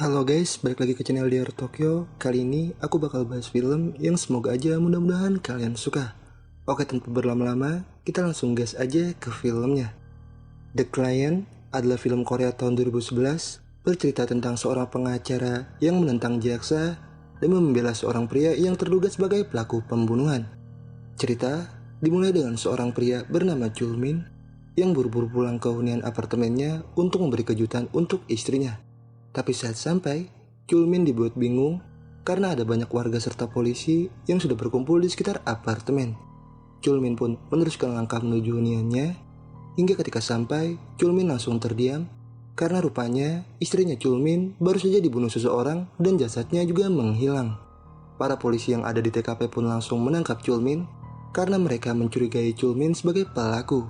Halo guys, balik lagi ke channel Dear Tokyo. Kali ini aku bakal bahas film yang semoga aja mudah-mudahan kalian suka. Oke, tanpa berlama-lama, kita langsung gas aja ke filmnya. The Client adalah film Korea tahun 2011 bercerita tentang seorang pengacara yang menentang jaksa dan membela seorang pria yang terduga sebagai pelaku pembunuhan. Cerita dimulai dengan seorang pria bernama Chulmin yang buru-buru pulang ke hunian apartemennya untuk memberi kejutan untuk istrinya. Tapi saat sampai, Chulmin dibuat bingung karena ada banyak warga serta polisi yang sudah berkumpul di sekitar apartemen. Chulmin pun meneruskan langkah menuju huniannya, hingga ketika sampai, Chulmin langsung terdiam karena rupanya istrinya Chulmin baru saja dibunuh seseorang dan jasadnya juga menghilang. Para polisi yang ada di TKP pun langsung menangkap Chulmin karena mereka mencurigai Chulmin sebagai pelaku.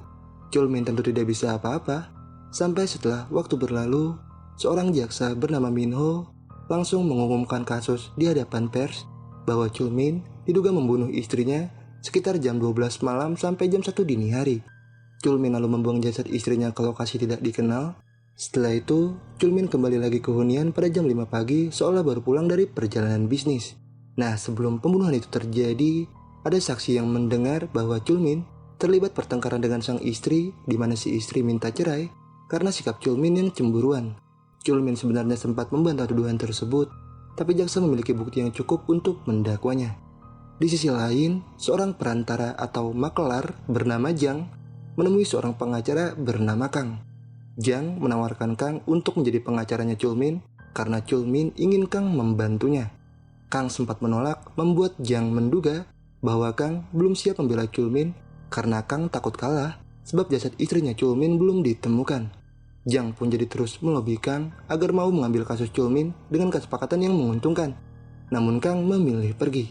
Chulmin tentu tidak bisa apa-apa, sampai setelah waktu berlalu, seorang jaksa bernama Minho langsung mengumumkan kasus di hadapan pers bahwa Chulmin diduga membunuh istrinya sekitar jam 12 malam sampai jam 1 dini hari. Chulmin lalu membuang jasad istrinya ke lokasi tidak dikenal. Setelah itu, Chulmin kembali lagi ke hunian pada jam 5 pagi seolah baru pulang dari perjalanan bisnis. Nah, sebelum pembunuhan itu terjadi, ada saksi yang mendengar bahwa Chulmin terlibat pertengkaran dengan sang istri, di mana si istri minta cerai karena sikap Chulmin yang cemburuan. Chulmin sebenarnya sempat membantah tuduhan tersebut, tapi jaksa memiliki bukti yang cukup untuk mendakwanya. Di sisi lain, seorang perantara atau makelar bernama Jang menemui seorang pengacara bernama Kang. Jang menawarkan Kang untuk menjadi pengacaranya Chulmin karena Chulmin ingin Kang membantunya. Kang sempat menolak, membuat Jang menduga bahwa Kang belum siap membela Chulmin karena Kang takut kalah sebab jasad istrinya Chulmin belum ditemukan. Jang pun jadi terus melobi Kang agar mau mengambil kasus Chulmin dengan kesepakatan yang menguntungkan. Namun Kang memilih pergi.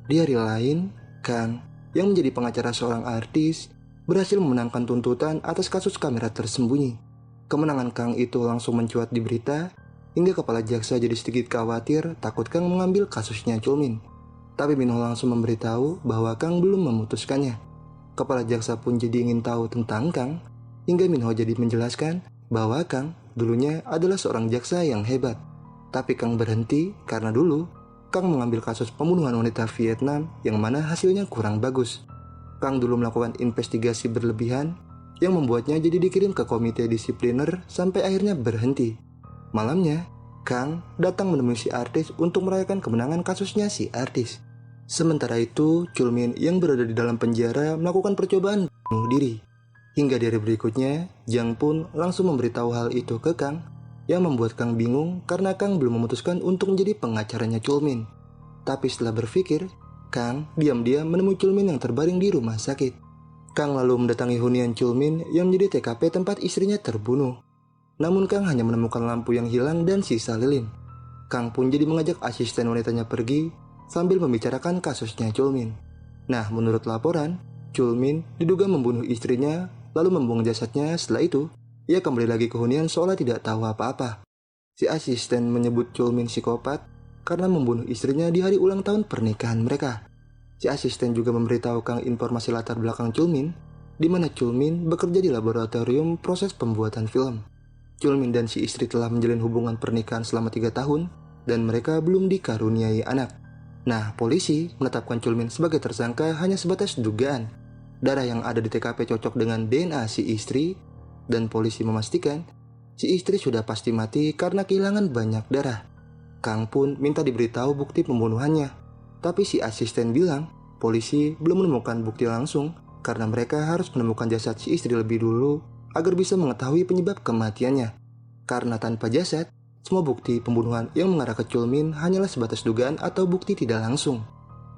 Di hari lain, Kang yang menjadi pengacara seorang artis berhasil memenangkan tuntutan atas kasus kamera tersembunyi. Kemenangan Kang itu langsung mencuat di berita hingga kepala jaksa jadi sedikit khawatir takut Kang mengambil kasusnya Chulmin. Tapi Minho langsung memberitahu bahwa Kang belum memutuskannya. Kepala jaksa pun jadi ingin tahu tentang Kang hingga Minho jadi menjelaskan bahwa Kang dulunya adalah seorang jaksa yang hebat. Tapi Kang berhenti karena dulu Kang mengambil kasus pembunuhan wanita Vietnam yang mana hasilnya kurang bagus. Kang dulu melakukan investigasi berlebihan yang membuatnya jadi dikirim ke komite disipliner sampai akhirnya berhenti. Malamnya, Kang datang menemui si artis untuk merayakan kemenangan kasusnya si artis. Sementara itu, Chulmin yang berada di dalam penjara melakukan percobaan bunuh diri. Hingga di hari berikutnya, Jang pun langsung memberitahu hal itu ke Kang, yang membuat Kang bingung karena Kang belum memutuskan untuk menjadi pengacaranya Chulmin. Tapi setelah berpikir, Kang diam-diam menemui Chulmin yang terbaring di rumah sakit. Kang lalu mendatangi hunian Chulmin yang menjadi TKP tempat istrinya terbunuh. Namun Kang hanya menemukan lampu yang hilang dan sisa lilin. Kang pun jadi mengajak asisten wanitanya pergi sambil membicarakan kasusnya Chulmin. Nah, menurut laporan, Chulmin diduga membunuh istrinya lalu membuang jasadnya. Setelah itu, ia kembali lagi ke hunian seolah tidak tahu apa-apa. Si asisten menyebut Chulmin psikopat karena membunuh istrinya di hari ulang tahun pernikahan mereka. Si asisten juga memberitahu Kang informasi latar belakang Chulmin, di mana Chulmin bekerja di laboratorium proses pembuatan film. Chulmin dan si istri telah menjalin hubungan pernikahan selama 3 tahun dan mereka belum dikaruniai anak. Nah, polisi menetapkan Chulmin sebagai tersangka hanya sebatas dugaan. Darah yang ada di TKP cocok dengan DNA si istri, dan polisi memastikan si istri sudah pasti mati karena kehilangan banyak darah. Kang pun minta diberitahu bukti pembunuhannya, tapi si asisten bilang polisi belum menemukan bukti langsung karena mereka harus menemukan jasad si istri lebih dulu agar bisa mengetahui penyebab kematiannya. Karena tanpa jasad, semua bukti pembunuhan yang mengarah ke Chulmin hanyalah sebatas dugaan atau bukti tidak langsung.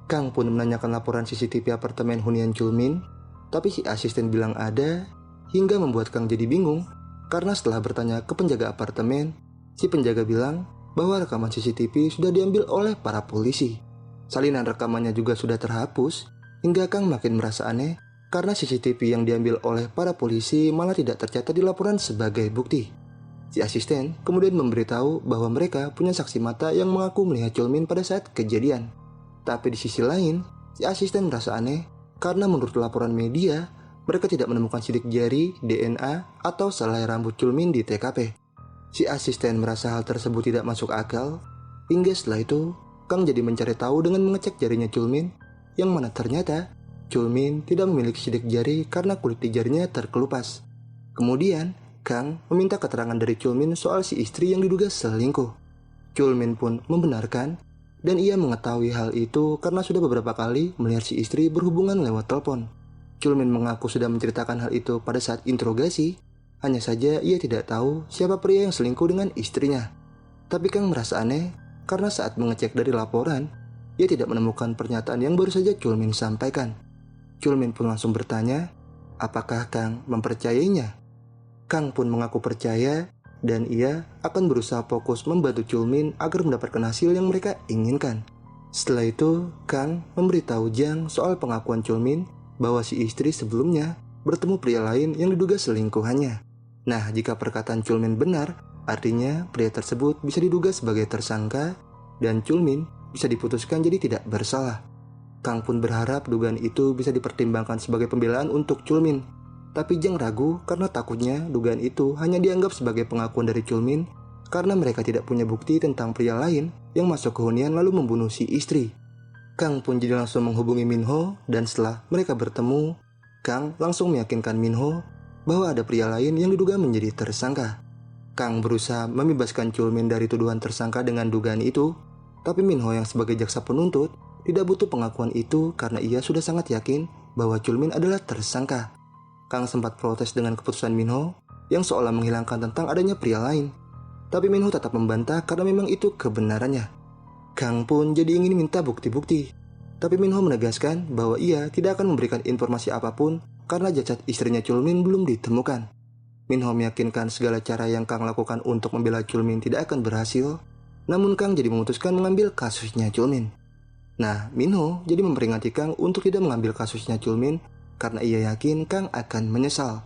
Kang pun menanyakan laporan CCTV apartemen hunian Chulmin, tapi si asisten bilang ada, hingga membuat Kang jadi bingung karena setelah bertanya ke penjaga apartemen, si penjaga bilang bahwa rekaman CCTV sudah diambil oleh para polisi. Salinan rekamannya juga sudah terhapus, hingga Kang makin merasa aneh karena CCTV yang diambil oleh para polisi malah tidak tercatat di laporan sebagai bukti. Si asisten kemudian memberitahu bahwa mereka punya saksi mata yang mengaku melihat Chulmin pada saat kejadian. Tapi di sisi lain, si asisten merasa aneh karena menurut laporan media, mereka tidak menemukan sidik jari, DNA, atau selai rambut Chulmin di TKP. Si asisten merasa hal tersebut tidak masuk akal, hingga setelah itu Kang jadi mencari tahu dengan mengecek jarinya Chulmin, yang mana ternyata Chulmin tidak memiliki sidik jari karena kulit di jarinya terkelupas. Kemudian Kang meminta keterangan dari Chulmin soal si istri yang diduga selingkuh. Chulmin pun membenarkan, dan ia mengetahui hal itu karena sudah beberapa kali melihat si istri berhubungan lewat telepon. Chulmin mengaku sudah menceritakan hal itu pada saat interogasi, hanya saja ia tidak tahu siapa pria yang selingkuh dengan istrinya. Tapi Kang merasa aneh karena saat mengecek dari laporan, ia tidak menemukan pernyataan yang baru saja Chulmin sampaikan. Chulmin pun langsung bertanya, apakah Kang mempercayainya? Kang pun mengaku percaya, dan ia akan berusaha fokus membantu Chulmin agar mendapatkan hasil yang mereka inginkan. Setelah itu, Kang memberitahu Jiang soal pengakuan Chulmin bahwa si istri sebelumnya bertemu pria lain yang diduga selingkuhannya. Nah, jika perkataan Chulmin benar, artinya pria tersebut bisa diduga sebagai tersangka dan Chulmin bisa diputuskan jadi tidak bersalah. Kang pun berharap dugaan itu bisa dipertimbangkan sebagai pembelaan untuk Chulmin. Tapi Jiang ragu karena takutnya dugaan itu hanya dianggap sebagai pengakuan dari Chulmin karena mereka tidak punya bukti tentang pria lain yang masuk ke hunian lalu membunuh si istri. Kang pun jadi langsung menghubungi Minho, dan setelah mereka bertemu, Kang langsung meyakinkan Minho bahwa ada pria lain yang diduga menjadi tersangka. Kang berusaha membebaskan Chulmin dari tuduhan tersangka dengan dugaan itu, tapi Minho yang sebagai jaksa penuntut tidak butuh pengakuan itu karena ia sudah sangat yakin bahwa Chulmin adalah tersangka. Kang sempat protes dengan keputusan Minho yang seolah menghilangkan tentang adanya pria lain, tapi Minho tetap membantah karena memang itu kebenarannya. Kang pun jadi ingin minta bukti-bukti, tapi Minho menegaskan bahwa ia tidak akan memberikan informasi apapun karena jasad istrinya Chulmin belum ditemukan. Minho meyakinkan segala cara yang Kang lakukan untuk membela Chulmin tidak akan berhasil, namun Kang jadi memutuskan mengambil kasusnya Chulmin. Nah, Minho jadi memperingati Kang untuk tidak mengambil kasusnya Chulmin karena ia yakin Kang akan menyesal.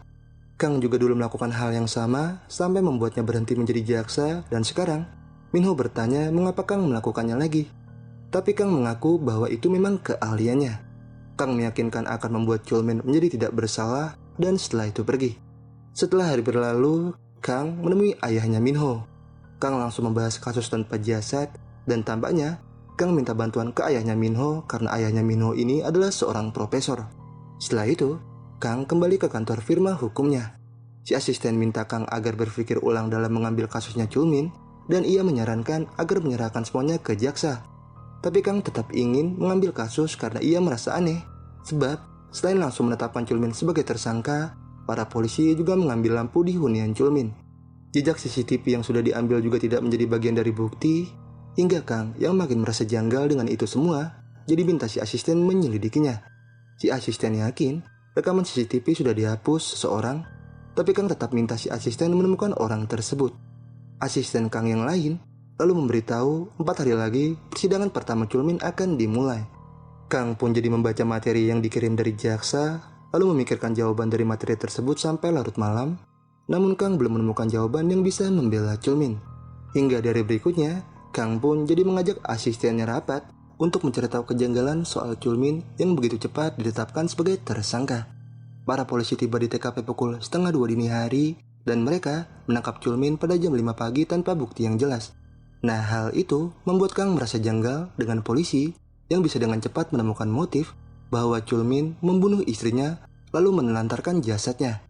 Kang juga dulu melakukan hal yang sama sampai membuatnya berhenti menjadi jaksa, dan sekarang Minho bertanya mengapa Kang melakukannya lagi. Tapi Kang mengaku bahwa itu memang keahliannya. Kang meyakinkan akan membuat Chulmin menjadi tidak bersalah, dan setelah itu pergi. Setelah hari berlalu, Kang menemui ayahnya Minho. Kang langsung membahas kasus tanpa jasad, dan tampaknya Kang minta bantuan ke ayahnya Minho karena ayahnya Minho ini adalah seorang profesor. Setelah itu, Kang kembali ke kantor firma hukumnya. Si asisten minta Kang agar berpikir ulang dalam mengambil kasusnya Chulmin, dan ia menyarankan agar menyerahkan semuanya ke jaksa. Tapi Kang tetap ingin mengambil kasus karena ia merasa aneh, sebab selain langsung menetapkan Chulmin sebagai tersangka, para polisi juga mengambil lampu di hunian Chulmin. Jejak CCTV yang sudah diambil juga tidak menjadi bagian dari bukti, hingga Kang yang makin merasa janggal dengan itu semua, jadi minta si asisten menyelidikinya. Si asisten yakin rekaman CCTV sudah dihapus seseorang, tapi Kang tetap minta si asisten menemukan orang tersebut. Asisten Kang yang lain lalu memberitahu 4 hari lagi persidangan pertama Chulmin akan dimulai. Kang pun jadi membaca materi yang dikirim dari jaksa, lalu memikirkan jawaban dari materi tersebut sampai larut malam. Namun Kang belum menemukan jawaban yang bisa membela Chulmin. Hingga dari berikutnya, Kang pun jadi mengajak asistennya rapat untuk mencari tahu kejanggalan soal Chulmin yang begitu cepat ditetapkan sebagai tersangka. Para polisi tiba di TKP pukul 1:30 dini hari, dan mereka menangkap Chulmin pada jam 5 pagi tanpa bukti yang jelas. Nah, hal itu membuat Kang merasa janggal dengan polisi yang bisa dengan cepat menemukan motif bahwa Chulmin membunuh istrinya lalu menelantarkan jasadnya.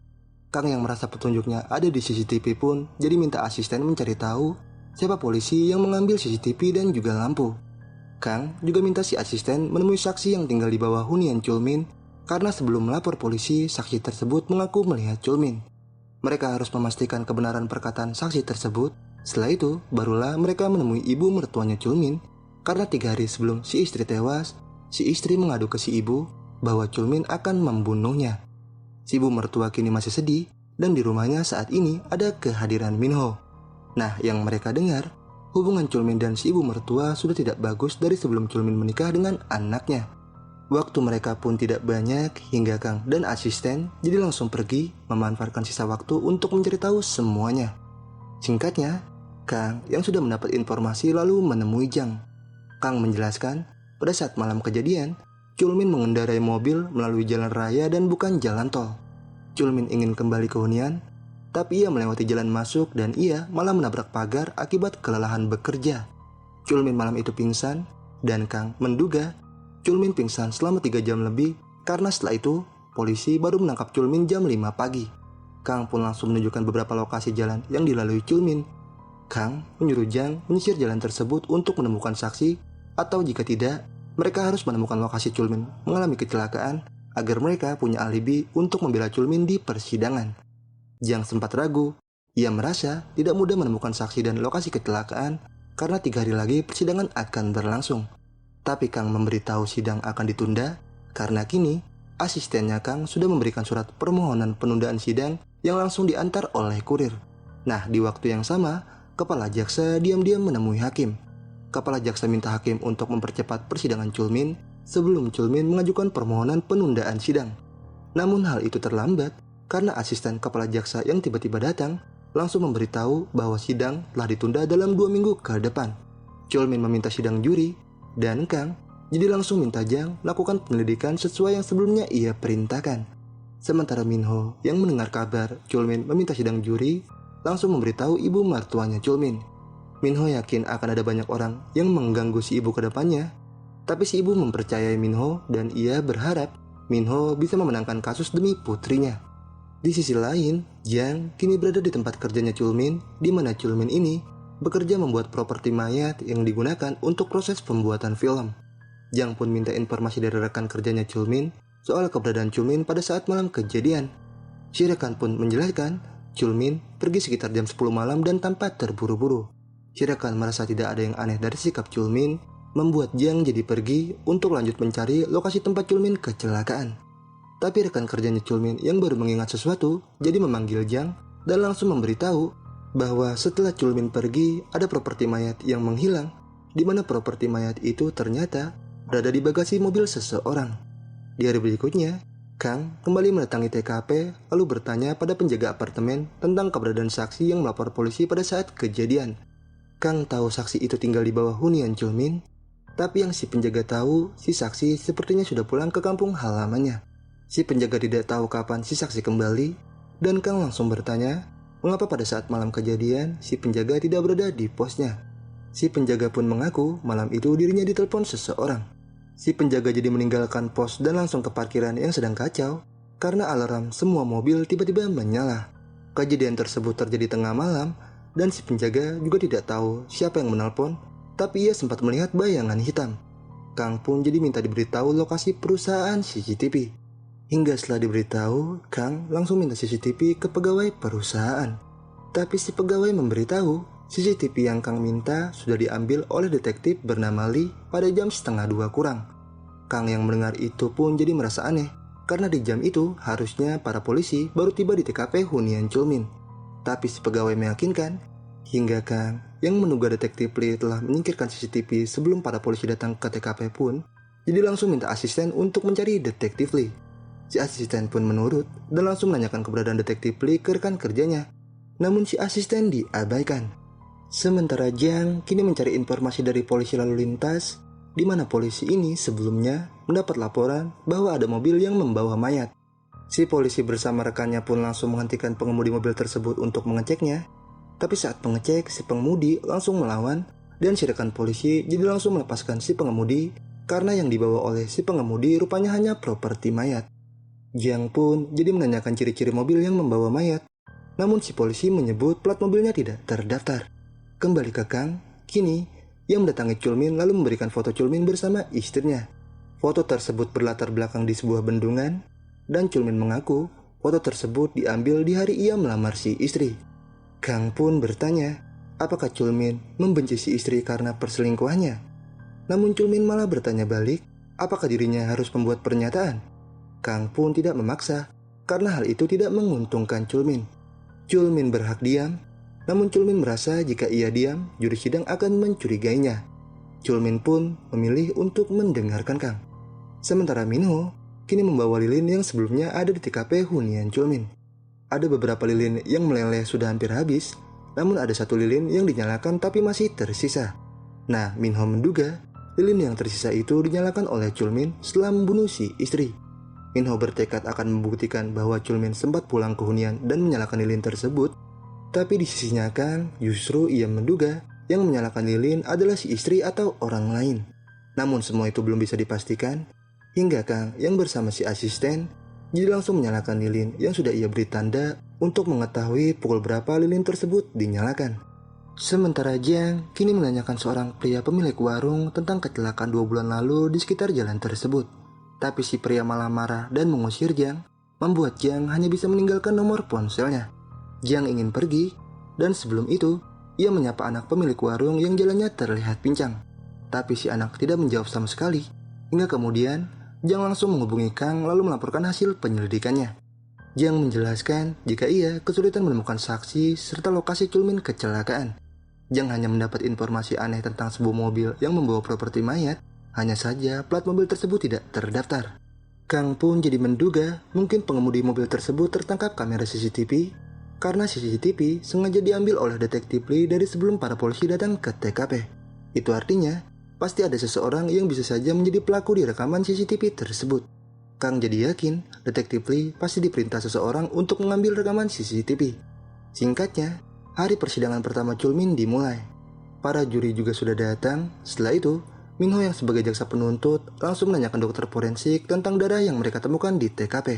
Kang yang merasa petunjuknya ada di CCTV pun jadi minta asisten mencari tahu siapa polisi yang mengambil CCTV dan juga lampu. Kang juga minta si asisten menemui saksi yang tinggal di bawah hunian Chulmin karena sebelum melapor polisi, saksi tersebut mengaku melihat Chulmin. Mereka harus memastikan kebenaran perkataan saksi tersebut. Setelah itu, barulah mereka menemui ibu mertuanya Chulmin karena 3 hari sebelum si istri tewas, si istri mengadu ke si ibu bahwa Chulmin akan membunuhnya. Si ibu mertua kini masih sedih, dan di rumahnya saat ini ada kehadiran Minho. Nah, yang mereka dengar, hubungan Chulmin dan si ibu mertua sudah tidak bagus dari sebelum Chulmin menikah dengan anaknya. Waktu mereka pun tidak banyak hingga Kang dan asisten jadi langsung pergi memanfaatkan sisa waktu untuk mencari tahu semuanya. Singkatnya, Kang yang sudah mendapat informasi lalu menemui Jiang. Kang menjelaskan pada saat malam kejadian, Chulmin mengendarai mobil melalui jalan raya dan bukan jalan tol. Chulmin ingin kembali ke hunian, tapi ia melewati jalan masuk dan ia malah menabrak pagar akibat kelelahan bekerja. Chulmin malam itu pingsan dan Kang menduga Chulmin pingsan selama 3 jam lebih karena setelah itu polisi baru menangkap Chulmin jam 5 pagi. Kang pun langsung menunjukkan beberapa lokasi jalan yang dilalui Chulmin. Kang menyuruh Jiang menyisir jalan tersebut untuk menemukan saksi, atau jika tidak, mereka harus menemukan lokasi Chulmin mengalami kecelakaan agar mereka punya alibi untuk membela Chulmin di persidangan. Jiang sempat ragu, ia merasa tidak mudah menemukan saksi dan lokasi kecelakaan karena 3 hari lagi persidangan akan berlangsung. Tapi Kang memberitahu sidang akan ditunda karena kini asistennya Kang sudah memberikan surat permohonan penundaan sidang yang langsung diantar oleh kurir. Nah, di waktu yang sama, kepala jaksa diam-diam menemui hakim. Kepala jaksa minta hakim untuk mempercepat persidangan Chulmin sebelum Chulmin mengajukan permohonan penundaan sidang. Namun hal itu terlambat karena asisten kepala jaksa yang tiba-tiba datang langsung memberitahu bahwa sidang telah ditunda dalam 2 minggu ke depan. Chulmin meminta sidang juri dan Kang jadi langsung minta Jiang melakukan penyelidikan sesuai yang sebelumnya ia perintahkan. Sementara Minho yang mendengar kabar Chulmin meminta sidang juri langsung memberitahu ibu mertuanya Chulmin. Minho yakin akan ada banyak orang yang mengganggu si ibu ke depannya, tapi si ibu mempercayai Minho dan ia berharap Minho bisa memenangkan kasus demi putrinya. Di sisi lain, Jiang kini berada di tempat kerjanya Chulmin, di mana Chulmin ini bekerja membuat properti mayat yang digunakan untuk proses pembuatan film. Jiang pun minta informasi dari rekan kerjanya Chulmin soal keberadaan Chulmin pada saat malam kejadian. Si rekan pun menjelaskan Chulmin pergi sekitar jam 10 malam dan tanpa terburu-buru. Si rekan merasa tidak ada yang aneh dari sikap Chulmin, membuat Jiang jadi pergi untuk lanjut mencari lokasi tempat Chulmin kecelakaan. Tapi rekan kerjanya Chulmin yang baru mengingat sesuatu jadi memanggil Jiang dan langsung memberitahu bahwa setelah Chulmin pergi ada properti mayat yang menghilang, di mana properti mayat itu ternyata berada di bagasi mobil seseorang. Di hari berikutnya, Kang kembali mendatangi TKP lalu bertanya pada penjaga apartemen tentang keberadaan saksi yang melapor polisi pada saat kejadian. Kang tahu saksi itu tinggal di bawah hunian Chulmin, tapi yang si penjaga tahu si saksi sepertinya sudah pulang ke kampung halamannya. Si penjaga tidak tahu kapan si saksi kembali dan Kang langsung bertanya mengapa pada saat malam kejadian si penjaga tidak berada di posnya. Si penjaga pun mengaku malam itu dirinya ditelepon seseorang. Si penjaga jadi meninggalkan pos dan langsung ke parkiran yang sedang kacau karena alarm semua mobil tiba-tiba menyala. Kejadian tersebut terjadi tengah malam dan si penjaga juga tidak tahu siapa yang menelpon, tapi ia sempat melihat bayangan hitam. Kang pun jadi minta diberitahu lokasi perusahaan CCTV. Hingga setelah diberitahu, Kang langsung minta CCTV ke pegawai perusahaan. Tapi si pegawai memberitahu CCTV yang Kang minta sudah diambil oleh detektif bernama Lee pada jam 1:30 kurang. Kang yang mendengar itu pun jadi merasa aneh, karena di jam itu harusnya para polisi baru tiba di TKP hunian Chulmin. Tapi si pegawai meyakinkan, hingga Kang yang menduga detektif Lee telah menyingkirkan CCTV sebelum para polisi datang ke TKP pun, jadi langsung minta asisten untuk mencari detektif Lee. Si asisten pun menurut dan langsung menanyakan keberadaan detektif Lee ke rekan kerjanya. Namun si asisten diabaikan. Sementara Jiang kini mencari informasi dari polisi lalu lintas, di mana polisi ini sebelumnya mendapat laporan bahwa ada mobil yang membawa mayat. Si polisi bersama rekannya pun langsung menghentikan pengemudi mobil tersebut untuk mengeceknya. Tapi saat mengecek, si pengemudi langsung melawan dan si rekan polisi jadi langsung melepaskan si pengemudi karena yang dibawa oleh si pengemudi rupanya hanya properti mayat. Jiang pun jadi menanyakan ciri-ciri mobil yang membawa mayat, namun si polisi menyebut plat mobilnya tidak terdaftar. Kembali ke Kang, kini ia mendatangi Chulmin lalu memberikan foto Chulmin bersama istrinya. Foto tersebut berlatar belakang di sebuah bendungan, dan Chulmin mengaku foto tersebut diambil di hari ia melamar si istri. Kang pun bertanya, apakah Chulmin membenci si istri karena perselingkuhannya? Namun Chulmin malah bertanya balik, apakah dirinya harus membuat pernyataan? Kang pun tidak memaksa, karena hal itu tidak menguntungkan Chulmin. Chulmin berhak diam, namun Chulmin merasa jika ia diam, juri sidang akan mencurigainya. Chulmin pun memilih untuk mendengarkan Kang. Sementara Minho kini membawa lilin yang sebelumnya ada di TKP hunian Chulmin. Ada beberapa lilin yang meleleh sudah hampir habis, namun ada satu lilin yang dinyalakan tapi masih tersisa. Nah, Minho menduga lilin yang tersisa itu dinyalakan oleh Chulmin setelah membunuh si istri. Minho bertekad akan membuktikan bahwa Chulmin sempat pulang ke hunian dan menyalakan lilin tersebut. Tapi di sisinya Kang, justru ia menduga yang menyalakan lilin adalah si istri atau orang lain. Namun semua itu belum bisa dipastikan, hingga Kang yang bersama si asisten jadi langsung menyalakan lilin yang sudah ia beri tanda untuk mengetahui pukul berapa lilin tersebut dinyalakan. Sementara Jiang kini menanyakan seorang pria pemilik warung tentang kecelakaan 2 bulan lalu di sekitar jalan tersebut. Tapi si pria malah marah dan mengusir Jiang, membuat Jiang hanya bisa meninggalkan nomor ponselnya. Jiang ingin pergi, dan sebelum itu, ia menyapa anak pemilik warung yang jalannya terlihat pincang. Tapi si anak tidak menjawab sama sekali, hingga kemudian Jiang langsung menghubungi Kang lalu melaporkan hasil penyelidikannya. Jiang menjelaskan jika ia kesulitan menemukan saksi serta lokasi Chulmin kecelakaan. Jiang hanya mendapat informasi aneh tentang sebuah mobil yang membawa properti mayat, hanya saja plat mobil tersebut tidak terdaftar. Kang pun jadi menduga mungkin pengemudi mobil tersebut tertangkap kamera CCTV, karena CCTV sengaja diambil oleh detektif Lee dari sebelum para polisi datang ke TKP. Itu artinya, pasti ada seseorang yang bisa saja menjadi pelaku di rekaman CCTV tersebut. Kang jadi yakin detektif Lee pasti diperintah seseorang untuk mengambil rekaman CCTV. Singkatnya, hari persidangan pertama Chulmin dimulai. Para juri juga sudah datang. Setelah itu, Minho yang sebagai jaksa penuntut langsung menanyakan dokter forensik tentang darah yang mereka temukan di TKP.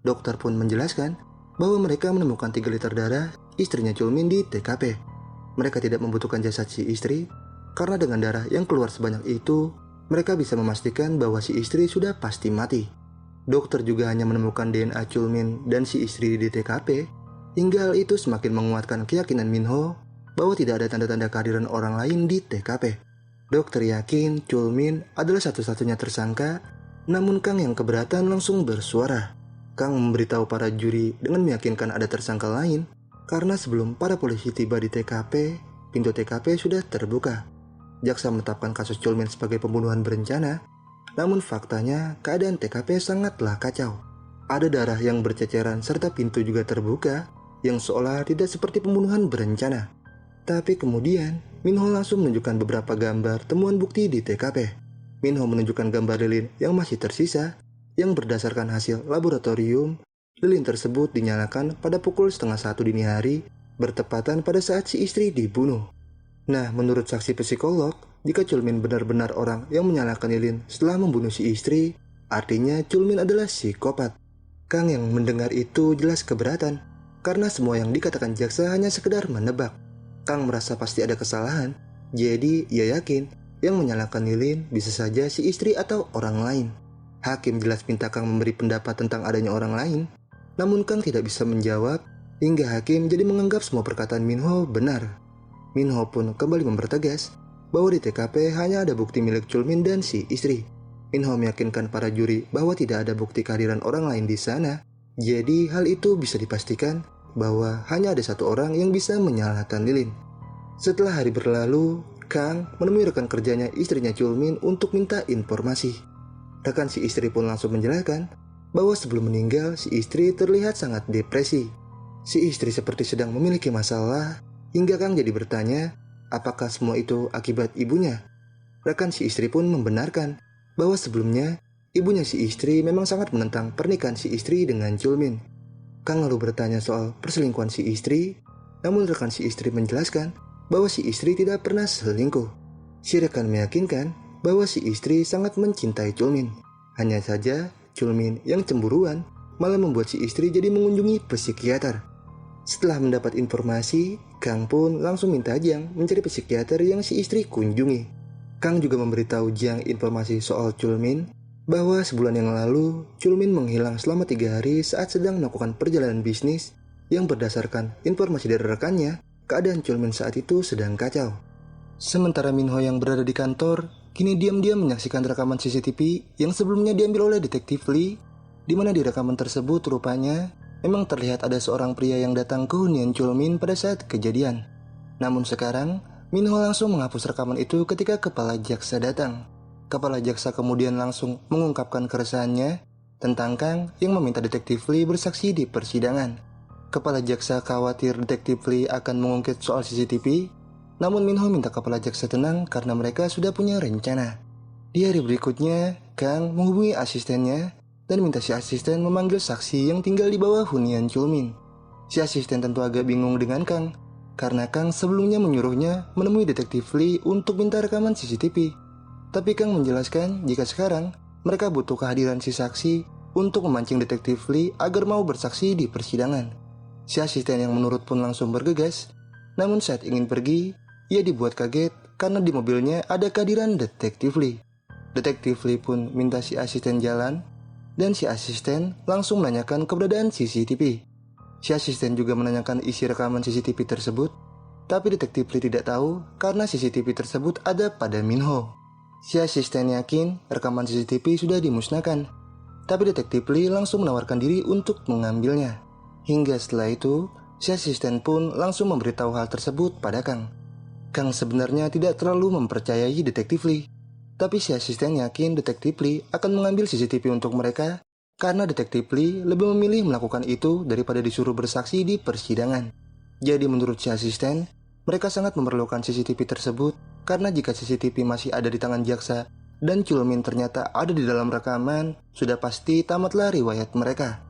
Dokter pun menjelaskan bahwa mereka menemukan 3 liter darah istrinya Chulmin di TKP. Mereka tidak membutuhkan jasad si istri, karena dengan darah yang keluar sebanyak itu, mereka bisa memastikan bahwa si istri sudah pasti mati. Dokter juga hanya menemukan DNA Chulmin dan si istri di TKP, hingga hal itu semakin menguatkan keyakinan Minho bahwa tidak ada tanda-tanda kehadiran orang lain di TKP. Dokter yakin Chulmin adalah satu-satunya tersangka, namun Kang yang keberatan langsung bersuara. Kang memberitahu para juri dengan meyakinkan ada tersangka lain, karena sebelum para polisi tiba di TKP, pintu TKP sudah terbuka. Jaksa menetapkan kasus Chulmin sebagai pembunuhan berencana, namun faktanya keadaan TKP sangatlah kacau. Ada darah yang berceceran serta pintu juga terbuka, yang seolah tidak seperti pembunuhan berencana. Tapi kemudian, Minho langsung menunjukkan beberapa gambar temuan bukti di TKP. Minho menunjukkan gambar lilin yang masih tersisa, yang berdasarkan hasil laboratorium, lilin tersebut dinyalakan pada pukul 12:30 dini hari, bertepatan pada saat si istri dibunuh. Nah, menurut saksi psikolog, jika Chulmin benar-benar orang yang menyalakan lilin setelah membunuh si istri, artinya Chulmin adalah psikopat. Kang yang mendengar itu jelas keberatan, karena semua yang dikatakan jaksa hanya sekedar menebak. Kang merasa pasti ada kesalahan, jadi ia yakin yang menyalakan lilin bisa saja si istri atau orang lain. Hakim jelas minta Kang memberi pendapat tentang adanya orang lain, namun Kang tidak bisa menjawab, hingga hakim jadi menganggap semua perkataan Minho benar. Minho pun kembali mempertegas bahwa di TKP hanya ada bukti milik Chulmin dan si istri. Minho meyakinkan para juri bahwa tidak ada bukti kehadiran orang lain di sana, jadi hal itu bisa dipastikan bahwa hanya ada satu orang yang bisa menyalakan lilin. Setelah hari berlalu, Kang menemui rekan kerjanya istrinya Chulmin untuk minta informasi. Rekan si istri pun langsung menjelaskan bahwa sebelum meninggal si istri terlihat sangat depresi. Si istri seperti sedang memiliki masalah, hingga Kang jadi bertanya apakah semua itu akibat ibunya. Rekan si istri pun membenarkan bahwa sebelumnya ibunya si istri memang sangat menentang pernikahan si istri dengan Chulmin. Kang lalu bertanya soal perselingkuhan si istri, namun rekan si istri menjelaskan bahwa si istri tidak pernah selingkuh. Si rekan meyakinkan bahwa si istri sangat mencintai Chulmin. Hanya saja, Chulmin yang cemburuan malah membuat si istri jadi mengunjungi psikiater. Setelah mendapat informasi, Kang pun langsung minta Jiang mencari psikiater yang si istri kunjungi. Kang juga memberitahu Jiang informasi soal Chulmin, bahwa sebulan yang lalu, Chulmin menghilang selama 3 hari saat sedang melakukan perjalanan bisnis, yang berdasarkan informasi dari rekannya, keadaan Chulmin saat itu sedang kacau. Sementara Minho yang berada di kantor, kini diam-diam menyaksikan rekaman CCTV yang sebelumnya diambil oleh detektif Lee, di mana di rekaman tersebut rupanya memang terlihat ada seorang pria yang datang ke hunian Chulmin pada saat kejadian. Namun sekarang, Minho langsung menghapus rekaman itu ketika kepala jaksa datang. Kepala jaksa kemudian langsung mengungkapkan keresahannya tentang Kang yang meminta detektif Lee bersaksi di persidangan. Kepala jaksa khawatir detektif Lee akan mengungkit soal CCTV, namun Minho minta kepala jaksa tenang karena mereka sudah punya rencana. Di hari berikutnya, Kang menghubungi asistennya dan minta si asisten memanggil saksi yang tinggal di bawah hunian Chulmin. Si asisten tentu agak bingung dengan Kang, karena Kang sebelumnya menyuruhnya menemui detektif Lee untuk minta rekaman CCTV. Tapi Kang menjelaskan jika sekarang mereka butuh kehadiran si saksi untuk memancing detektif Lee agar mau bersaksi di persidangan. Si asisten yang menurut pun langsung bergegas, namun saat ingin pergi, ia dibuat kaget karena di mobilnya ada kehadiran detektif Lee. Detektif Lee pun minta si asisten jalan, dan si asisten langsung menanyakan keberadaan CCTV. Si asisten juga menanyakan isi rekaman CCTV tersebut, tapi detektif Lee tidak tahu karena CCTV tersebut ada pada Minho. Si asisten yakin rekaman CCTV sudah dimusnahkan, tapi detektif Lee langsung menawarkan diri untuk mengambilnya. Hingga setelah itu, si asisten pun langsung memberitahu hal tersebut pada Kang. Kang sebenarnya tidak terlalu mempercayai detektif Lee, tapi si asisten yakin detektif Lee akan mengambil CCTV untuk mereka karena detektif Lee lebih memilih melakukan itu daripada disuruh bersaksi di persidangan. Jadi menurut si asisten, mereka sangat memerlukan CCTV tersebut karena jika CCTV masih ada di tangan jaksa dan Chulmin ternyata ada di dalam rekaman, sudah pasti tamatlah riwayat mereka.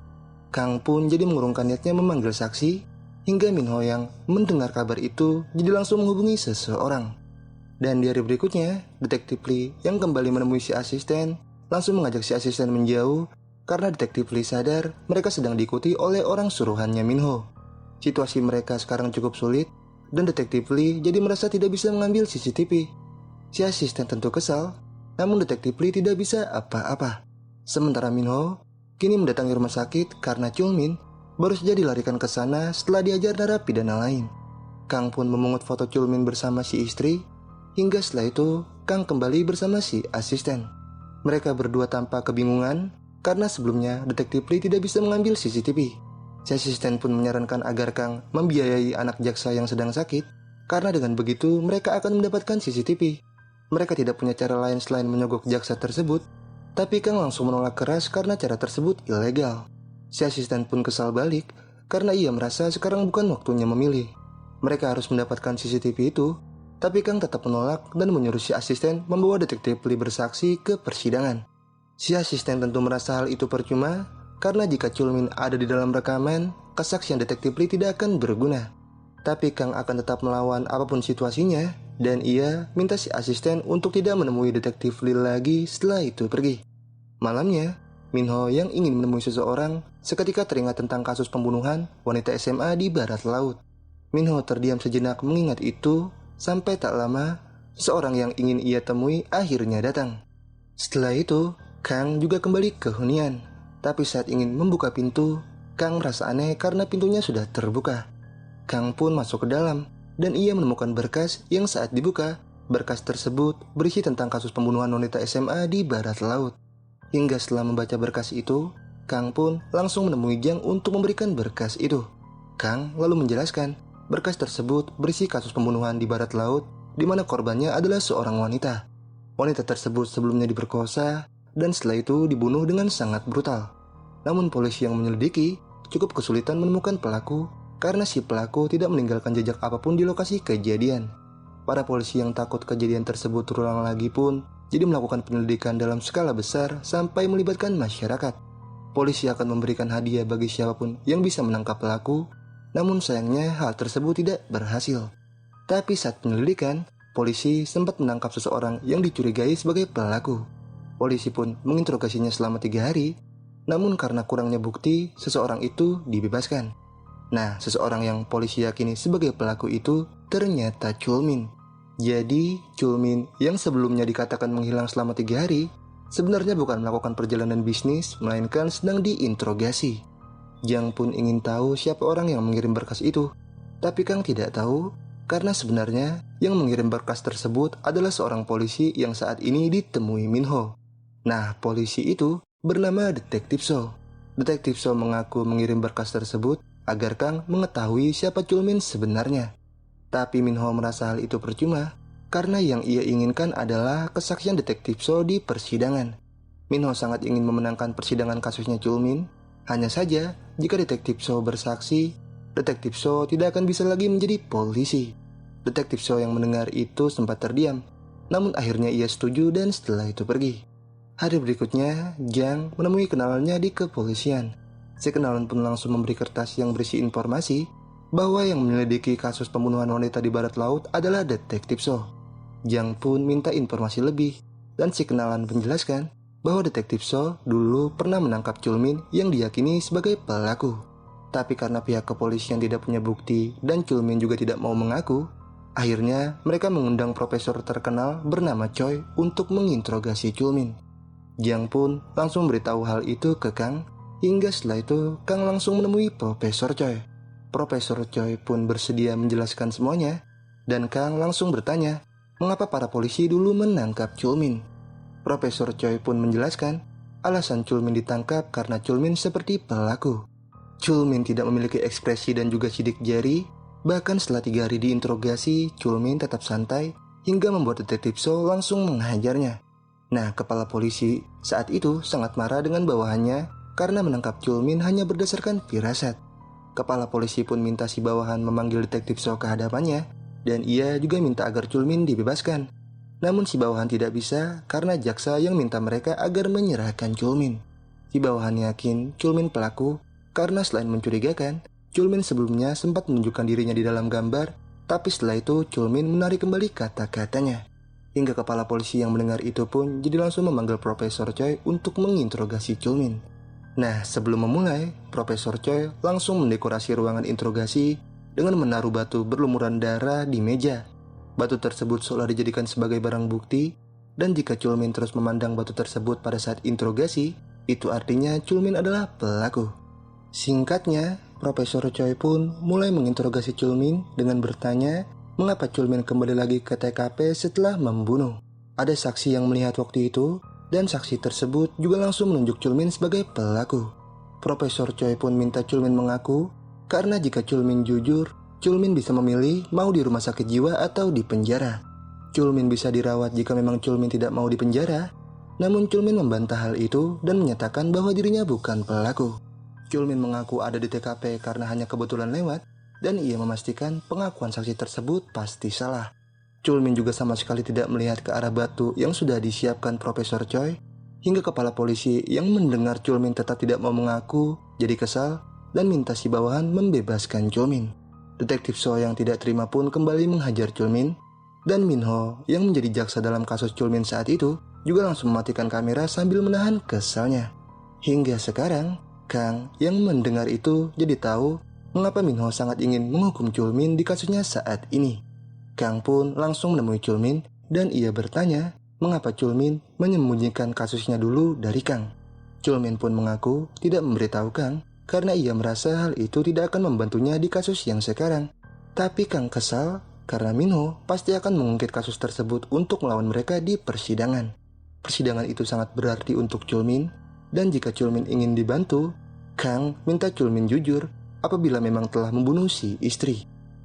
Kang pun jadi mengurungkan niatnya memanggil saksi, hingga Minho yang mendengar kabar itu jadi langsung menghubungi seseorang. Dan di hari berikutnya, detektif Lee yang kembali menemui si asisten langsung mengajak si asisten menjauh karena detektif Lee sadar mereka sedang diikuti oleh orang suruhannya Minho. Situasi mereka sekarang cukup sulit dan detektif Lee jadi merasa tidak bisa mengambil CCTV. Si asisten tentu kesal, namun detektif Lee tidak bisa apa-apa. Sementara Minho kini mendatangi rumah sakit karena Chulmin baru saja dilarikan ke sana setelah diajar narapidana lain. Kang pun memungut foto Chulmin bersama si istri. Hingga setelah itu, Kang kembali bersama si asisten. Mereka berdua tampak kebingungan karena sebelumnya detektif Lee tidak bisa mengambil CCTV. Si asisten pun menyarankan agar Kang membiayai anak jaksa yang sedang sakit, karena dengan begitu mereka akan mendapatkan CCTV. Mereka tidak punya cara lain selain menyogok jaksa tersebut, tapi Kang langsung menolak keras karena cara tersebut ilegal. Si asisten pun kesal balik karena ia merasa sekarang bukan waktunya memilih. Mereka harus mendapatkan CCTV itu. Tapi Kang tetap menolak dan menyuruh si asisten membawa detektif Lee bersaksi ke persidangan. Si asisten tentu merasa hal itu percuma, karena jika Chulmin ada di dalam rekaman, kesaksian detektif Lee tidak akan berguna. Tapi Kang akan tetap melawan apapun situasinya, dan ia minta si asisten untuk tidak menemui detektif Lee lagi setelah itu pergi. Malamnya, Minho yang ingin menemui seseorang seketika teringat tentang kasus pembunuhan wanita SMA di barat laut. Minho terdiam sejenak mengingat itu. Sampai tak lama, seseorang yang ingin ia temui akhirnya datang. Setelah itu, Kang juga kembali ke hunian. Tapi saat ingin membuka pintu, Kang merasa aneh karena pintunya sudah terbuka. Kang pun masuk ke dalam, dan ia menemukan berkas yang saat dibuka, berkas tersebut berisi tentang kasus pembunuhan wanita SMA di barat laut. Hingga setelah membaca berkas itu, Kang pun langsung menemui Jang untuk memberikan berkas itu. Kang lalu menjelaskan, berkas tersebut berisi kasus pembunuhan di barat laut, di mana korbannya adalah seorang wanita. Wanita tersebut sebelumnya diperkosa, dan setelah itu dibunuh dengan sangat brutal. Namun polisi yang menyelidiki cukup kesulitan menemukan pelaku, karena si pelaku tidak meninggalkan jejak apapun di lokasi kejadian. Para polisi yang takut kejadian tersebut terulang lagi pun, jadi melakukan penyelidikan dalam skala besar sampai melibatkan masyarakat. Polisi akan memberikan hadiah bagi siapapun yang bisa menangkap pelaku. Namun sayangnya hal tersebut tidak berhasil. Tapi saat penyelidikan, polisi sempat menangkap seseorang yang dicurigai sebagai pelaku. Polisi pun menginterogasinya selama 3 hari, namun karena kurangnya bukti, seseorang itu dibebaskan. Nah, seseorang yang polisi yakini sebagai pelaku itu ternyata Chulmin. Jadi, Chulmin yang sebelumnya dikatakan menghilang selama 3 hari, sebenarnya bukan melakukan perjalanan bisnis, melainkan sedang diinterogasi. Jang pun ingin tahu siapa orang yang mengirim berkas itu. Tapi Kang tidak tahu, karena sebenarnya yang mengirim berkas tersebut adalah seorang polisi yang saat ini ditemui Minho. Nah, polisi itu bernama Detektif So. Detektif So mengaku mengirim berkas tersebut agar Kang mengetahui siapa Chulmin sebenarnya. Tapi Minho merasa hal itu percuma, karena yang ia inginkan adalah kesaksian Detektif So di persidangan. Minho sangat ingin memenangkan persidangan kasusnya Chulmin. Hanya saja, jika Detektif So bersaksi, Detektif So tidak akan bisa lagi menjadi polisi. Detektif So yang mendengar itu sempat terdiam, namun akhirnya ia setuju dan setelah itu pergi. Hari berikutnya, Jiang menemui kenalannya di kepolisian. Si kenalan pun langsung memberi kertas yang berisi informasi bahwa yang menyelidiki kasus pembunuhan wanita di barat laut adalah detektif So. Jiang pun minta informasi lebih, dan si kenalan menjelaskan bahwa detektif So dulu pernah menangkap Chulmin yang diyakini sebagai pelaku. Tapi karena pihak kepolisian tidak punya bukti dan Chulmin juga tidak mau mengaku, akhirnya mereka mengundang profesor terkenal bernama Choi untuk menginterogasi Chulmin. Jiang pun langsung memberitahu hal itu ke Kang, hingga setelah itu Kang langsung menemui Profesor Choi. Profesor Choi pun bersedia menjelaskan semuanya, dan Kang langsung bertanya, mengapa para polisi dulu menangkap Chulmin. Profesor Choi pun menjelaskan, alasan Chulmin ditangkap karena Chulmin seperti pelaku. Chulmin tidak memiliki ekspresi dan juga sidik jari, bahkan setelah 3 hari diinterogasi, Chulmin tetap santai, hingga membuat detektif So langsung menghajarnya. Nah, kepala polisi saat itu sangat marah dengan bawahannya karena menangkap Chulmin hanya berdasarkan firasat. Kepala polisi pun minta si bawahan memanggil detektif So ke hadapannya, dan ia juga minta agar Chulmin dibebaskan. Namun si bawahan tidak bisa karena jaksa yang minta mereka agar menyerahkan Chulmin. Si bawahan yakin Chulmin pelaku karena selain mencurigakan, Chulmin sebelumnya sempat menunjukkan dirinya di dalam gambar, tapi setelah itu Chulmin menarik kembali kata-katanya. Hingga kepala polisi yang mendengar itu pun jadi langsung memanggil Profesor Choi untuk menginterogasi Chulmin. Nah, sebelum memulai, Profesor Choi langsung mendekorasi ruangan interogasi dengan menaruh batu berlumuran darah di meja. Batu tersebut seolah dijadikan sebagai barang bukti, dan jika Chulmin terus memandang batu tersebut pada saat interogasi, itu artinya Chulmin adalah pelaku. Singkatnya, Profesor Choi pun mulai menginterogasi Chulmin dengan bertanya, mengapa Chulmin kembali lagi ke TKP setelah membunuh. Ada saksi yang melihat waktu itu, dan saksi tersebut juga langsung menunjuk Chulmin sebagai pelaku. Profesor Choi pun minta Chulmin mengaku, karena jika Chulmin jujur, Chulmin bisa memilih mau di rumah sakit jiwa atau di penjara. Chulmin bisa dirawat jika memang Chulmin tidak mau di penjara, namun Chulmin membantah hal itu dan menyatakan bahwa dirinya bukan pelaku. Chulmin mengaku ada di TKP karena hanya kebetulan lewat, dan ia memastikan pengakuan saksi tersebut pasti salah. Chulmin juga sama sekali tidak melihat ke arah batu yang sudah disiapkan Profesor Choi, hingga kepala polisi yang mendengar Chulmin tetap tidak mau mengaku jadi kesal dan minta si bawahan membebaskan Chulmin. Detektif So yang tidak terima pun kembali menghajar Chulmin, dan Minho yang menjadi jaksa dalam kasus Chulmin saat itu juga langsung mematikan kamera sambil menahan kesalnya. Hingga sekarang, Kang yang mendengar itu jadi tahu mengapa Minho sangat ingin menghukum Chulmin di kasusnya saat ini. Kang pun langsung menemui Chulmin dan ia bertanya mengapa Chulmin menyembunyikan kasusnya dulu dari Kang. Chulmin pun mengaku tidak memberitahu Kang karena ia merasa hal itu tidak akan membantunya di kasus yang sekarang. Tapi Kang kesal karena Minho pasti akan mengungkit kasus tersebut untuk melawan mereka di persidangan. Persidangan itu sangat berarti untuk Chulmin, dan jika Chulmin ingin dibantu, Kang minta Chulmin jujur apabila memang telah membunuh si istri.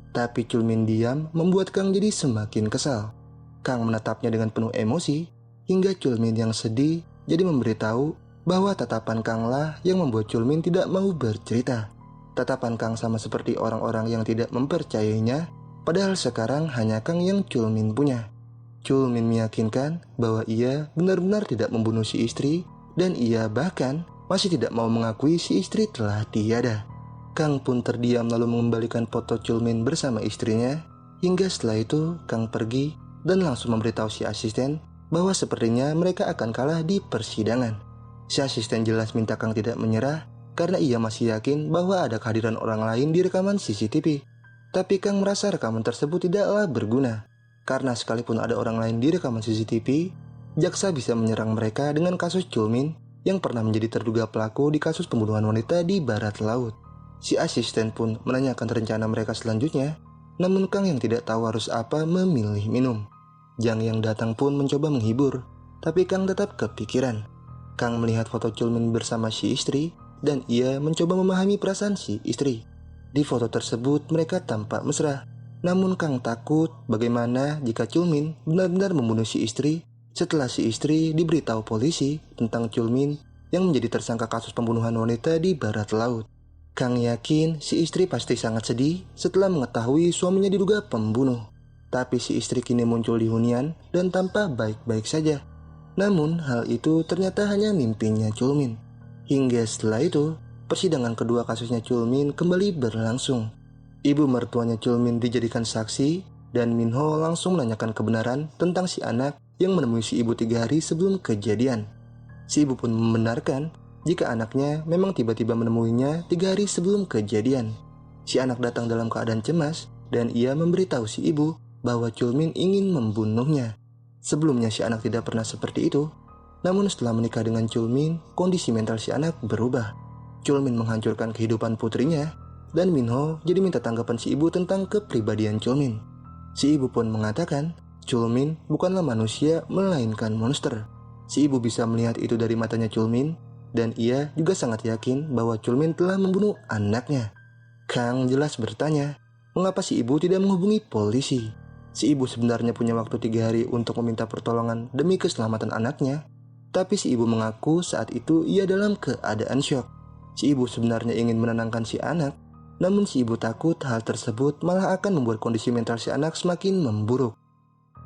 Tapi Chulmin diam membuat Kang jadi semakin kesal. Kang menatapnya dengan penuh emosi, hingga Chulmin yang sedih jadi memberitahu bahwa tatapan Kang lah yang membuat Chulmin tidak mau bercerita. Tatapan Kang sama seperti orang-orang yang tidak mempercayainya, padahal sekarang hanya Kang yang Chulmin punya. Chulmin meyakinkan bahwa ia benar-benar tidak membunuh si istri, dan ia bahkan masih tidak mau mengakui si istri telah tiada. Kang pun terdiam lalu mengembalikan foto Chulmin bersama istrinya, hingga setelah itu Kang pergi dan langsung memberitahu si asisten bahwa sepertinya mereka akan kalah di persidangan. Si asisten jelas minta Kang tidak menyerah karena ia masih yakin bahwa ada kehadiran orang lain di rekaman CCTV. Tapi Kang merasa rekaman tersebut tidaklah berguna, karena sekalipun ada orang lain di rekaman CCTV, jaksa bisa menyerang mereka dengan kasus Chulmin yang pernah menjadi terduga pelaku di kasus pembunuhan wanita di barat laut. Si asisten pun menanyakan rencana mereka selanjutnya, namun Kang yang tidak tahu harus apa memilih minum. Jiang yang datang pun mencoba menghibur, tapi Kang tetap kepikiran. Kang melihat foto Chulmin bersama si istri, dan ia mencoba memahami perasaan si istri. Di foto tersebut mereka tampak mesra, namun Kang takut bagaimana jika Chulmin benar-benar membunuh si istri setelah si istri diberitahu polisi tentang Chulmin yang menjadi tersangka kasus pembunuhan wanita di barat laut. Kang yakin si istri pasti sangat sedih setelah mengetahui suaminya diduga pembunuh. Tapi si istri kini muncul di hunian dan tampak baik-baik saja. Namun hal itu ternyata hanya mimpinya Chulmin. Hingga setelah itu, persidangan kedua kasusnya Chulmin kembali berlangsung. Ibu mertuanya Chulmin dijadikan saksi dan Minho langsung menanyakan kebenaran tentang si anak yang menemui si ibu 3 hari sebelum kejadian. Si ibu pun membenarkan jika anaknya memang tiba-tiba menemuinya 3 hari sebelum kejadian. Si anak datang dalam keadaan cemas dan ia memberitahu si ibu bahwa Chulmin ingin membunuhnya. Sebelumnya si anak tidak pernah seperti itu, namun setelah menikah dengan Chulmin, kondisi mental si anak berubah. Chulmin menghancurkan kehidupan putrinya, dan Minho jadi minta tanggapan si ibu tentang kepribadian Chulmin. Si ibu pun mengatakan, Chulmin bukanlah manusia melainkan monster. Si ibu bisa melihat itu dari matanya Chulmin, dan ia juga sangat yakin bahwa Chulmin telah membunuh anaknya. Kang jelas bertanya, mengapa si ibu tidak menghubungi polisi? Si ibu sebenarnya punya waktu 3 hari untuk meminta pertolongan demi keselamatan anaknya. Tapi si ibu mengaku saat itu ia dalam keadaan syok. Si ibu sebenarnya ingin menenangkan si anak, namun si ibu takut hal tersebut malah akan membuat kondisi mental si anak semakin memburuk.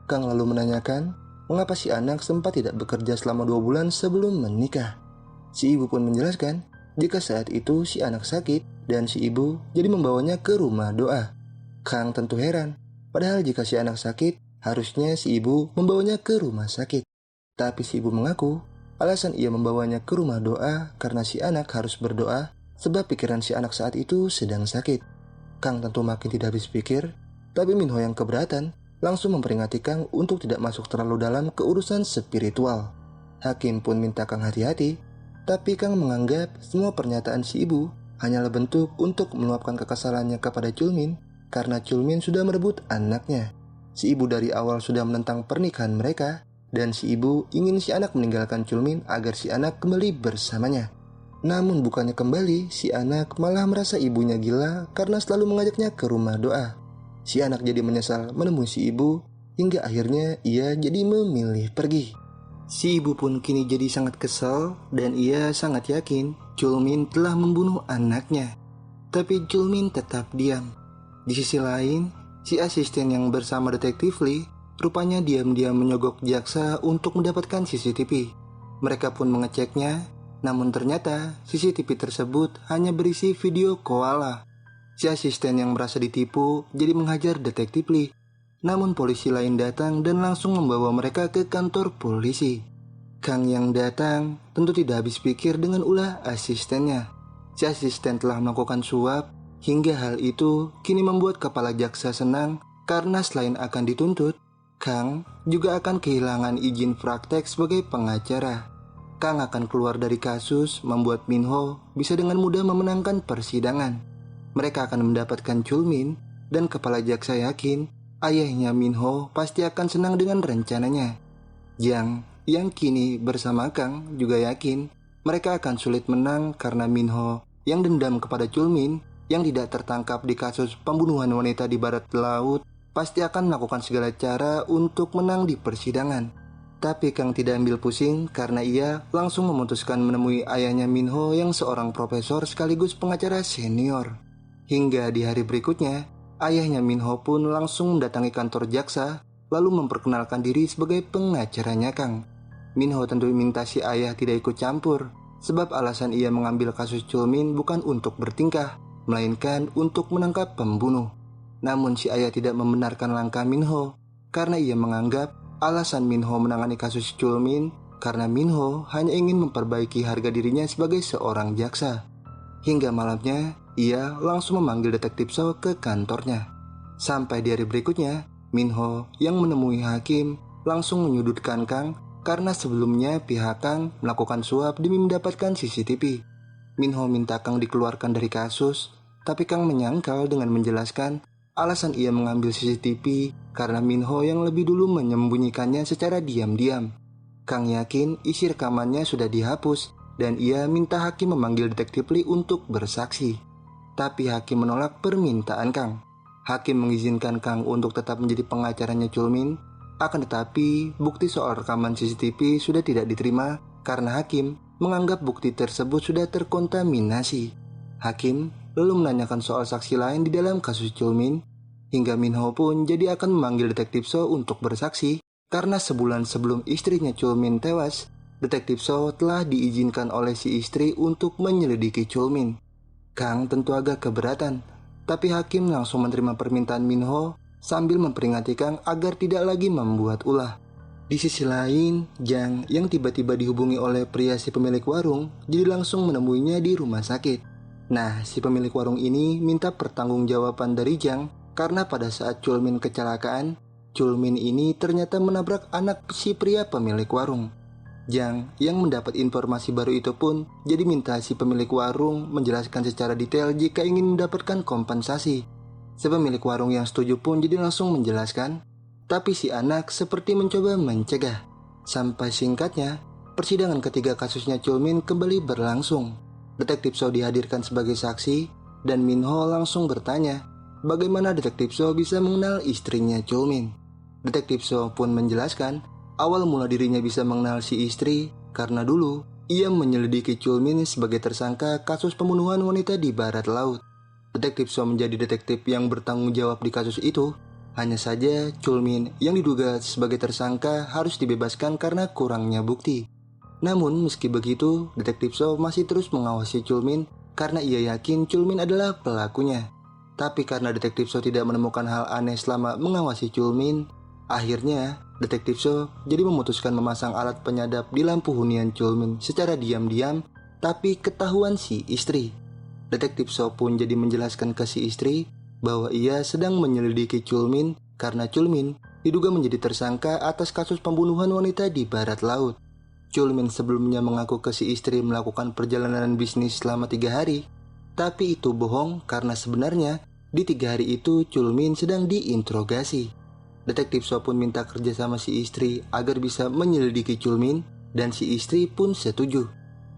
Kang lalu menanyakan, mengapa si anak sempat tidak bekerja selama 2 bulan sebelum menikah. Si ibu pun menjelaskan, jika saat itu si anak sakit dan si ibu jadi membawanya ke rumah doa. Kang tentu heran. Padahal jika si anak sakit, harusnya si ibu membawanya ke rumah sakit. Tapi si ibu mengaku, alasan ia membawanya ke rumah doa karena si anak harus berdoa sebab pikiran si anak saat itu sedang sakit. Kang tentu makin tidak habis pikir, tapi Minho yang keberatan langsung memperingati Kang untuk tidak masuk terlalu dalam ke urusan spiritual. Hakim pun minta Kang hati-hati, tapi Kang menganggap semua pernyataan si ibu hanyalah bentuk untuk meluapkan kekesalannya kepada Chulmin karena Chulmin sudah merebut anaknya. Si ibu dari awal sudah menentang pernikahan mereka dan si ibu ingin si anak meninggalkan Chulmin agar si anak kembali bersamanya. Namun bukannya kembali, si anak malah merasa ibunya gila karena selalu mengajaknya ke rumah doa. Si anak jadi menyesal menemui si ibu hingga akhirnya ia jadi memilih pergi. Si ibu pun kini jadi sangat kesal dan ia sangat yakin Chulmin telah membunuh anaknya. Tapi Chulmin tetap diam. Di sisi lain, si asisten yang bersama detektif Lee rupanya diam-diam menyogok jaksa untuk mendapatkan CCTV. Mereka pun mengeceknya, namun ternyata CCTV tersebut hanya berisi video koala. Si asisten yang merasa ditipu jadi menghajar detektif Lee. Namun polisi lain datang dan langsung membawa mereka ke kantor polisi. Kang yang datang tentu tidak habis pikir dengan ulah asistennya. Si asisten telah melakukan suap, hingga hal itu kini membuat kepala jaksa senang karena selain akan dituntut, Kang juga akan kehilangan izin praktek sebagai pengacara. Kang akan keluar dari kasus membuat Minho bisa dengan mudah memenangkan persidangan. Mereka akan mendapatkan Chulmin dan kepala jaksa yakin ayahnya Minho pasti akan senang dengan rencananya. Yang kini bersama Kang juga yakin mereka akan sulit menang karena Minho yang dendam kepada Chulmin yang tidak tertangkap di kasus pembunuhan wanita di barat laut pasti akan melakukan segala cara untuk menang di persidangan. Tapi Kang tidak ambil pusing karena ia langsung memutuskan menemui ayahnya Minho yang seorang profesor sekaligus pengacara senior. Hingga di hari berikutnya, ayahnya Minho pun langsung mendatangi kantor jaksa lalu memperkenalkan diri sebagai pengacaranya Kang. Minho tentu minta si ayah tidak ikut campur sebab alasan ia mengambil kasus Chulmin bukan untuk bertingkah, melainkan untuk menangkap pembunuh. Namun si ayah tidak membenarkan langkah Minho karena ia menganggap alasan Minho menangani kasus Chulmin karena Minho hanya ingin memperbaiki harga dirinya sebagai seorang jaksa. Hingga malamnya, ia langsung memanggil detektif So ke kantornya. Sampai di hari berikutnya, Minho yang menemui hakim langsung menyudutkan Kang karena sebelumnya pihak Kang melakukan suap demi mendapatkan CCTV. Minho minta Kang dikeluarkan dari kasus, tapi Kang menyangkal dengan menjelaskan alasan ia mengambil CCTV karena Minho yang lebih dulu menyembunyikannya secara diam-diam. Kang yakin isi rekamannya sudah dihapus dan ia minta hakim memanggil detektif Lee untuk bersaksi. Tapi hakim menolak permintaan Kang. Hakim mengizinkan Kang untuk tetap menjadi pengacaranya Chulmin, akan tetapi bukti soal rekaman CCTV sudah tidak diterima karena hakim menganggap bukti tersebut sudah terkontaminasi. Hakim lalu menanyakan soal saksi lain di dalam kasus Chulmin, hingga Minho pun jadi akan memanggil detektif So untuk bersaksi Karena sebulan sebelum istrinya Chulmin tewas, Detektif So telah diizinkan oleh si istri untuk menyelidiki Chulmin. Kang tentu agak keberatan, tapi hakim langsung menerima permintaan Minho sambil memperingati Kang agar tidak lagi membuat ulah. Di sisi lain, Jang yang tiba-tiba dihubungi oleh pria si pemilik warung jadi langsung menemuinya di rumah sakit. Nah, si pemilik warung ini minta pertanggungjawaban dari Jang karena pada saat Chulmin kecelakaan, Chulmin ini ternyata menabrak anak si pria pemilik warung. Jang yang mendapat informasi baru itu pun jadi minta si pemilik warung menjelaskan secara detail jika ingin mendapatkan kompensasi. Si pemilik warung yang setuju pun jadi langsung menjelaskan, tapi si anak seperti mencoba mencegah. Sampai singkatnya, persidangan ketiga kasusnya Chulmin kembali berlangsung. Detektif So dihadirkan sebagai saksi dan Minho langsung bertanya bagaimana Detektif So bisa mengenal istrinya Chulmin. Detektif So pun menjelaskan awal mula dirinya bisa mengenal si istri karena dulu ia menyelidiki Chulmin sebagai tersangka kasus pembunuhan wanita di barat laut. Detektif So menjadi detektif yang bertanggung jawab di kasus itu. Hanya saja Chulmin yang diduga sebagai tersangka harus dibebaskan karena kurangnya bukti. Namun meski begitu, Detektif So masih terus mengawasi Chulmin karena ia yakin Chulmin adalah pelakunya. Tapi karena Detektif So tidak menemukan hal aneh selama mengawasi Chulmin, akhirnya Detektif So jadi memutuskan memasang alat penyadap di lampu hunian Chulmin secara diam-diam, tapi ketahuan si istri. Detektif So pun jadi menjelaskan ke si istri bahwa ia sedang menyelidiki Chulmin karena Chulmin diduga menjadi tersangka atas kasus pembunuhan wanita di barat laut. Chulmin sebelumnya mengaku ke si istri melakukan perjalanan bisnis selama 3 hari, tapi itu bohong karena sebenarnya di 3 hari itu Chulmin sedang diinterogasi. Detektif So pun minta kerja sama si istri agar bisa menyelidiki Chulmin dan si istri pun setuju.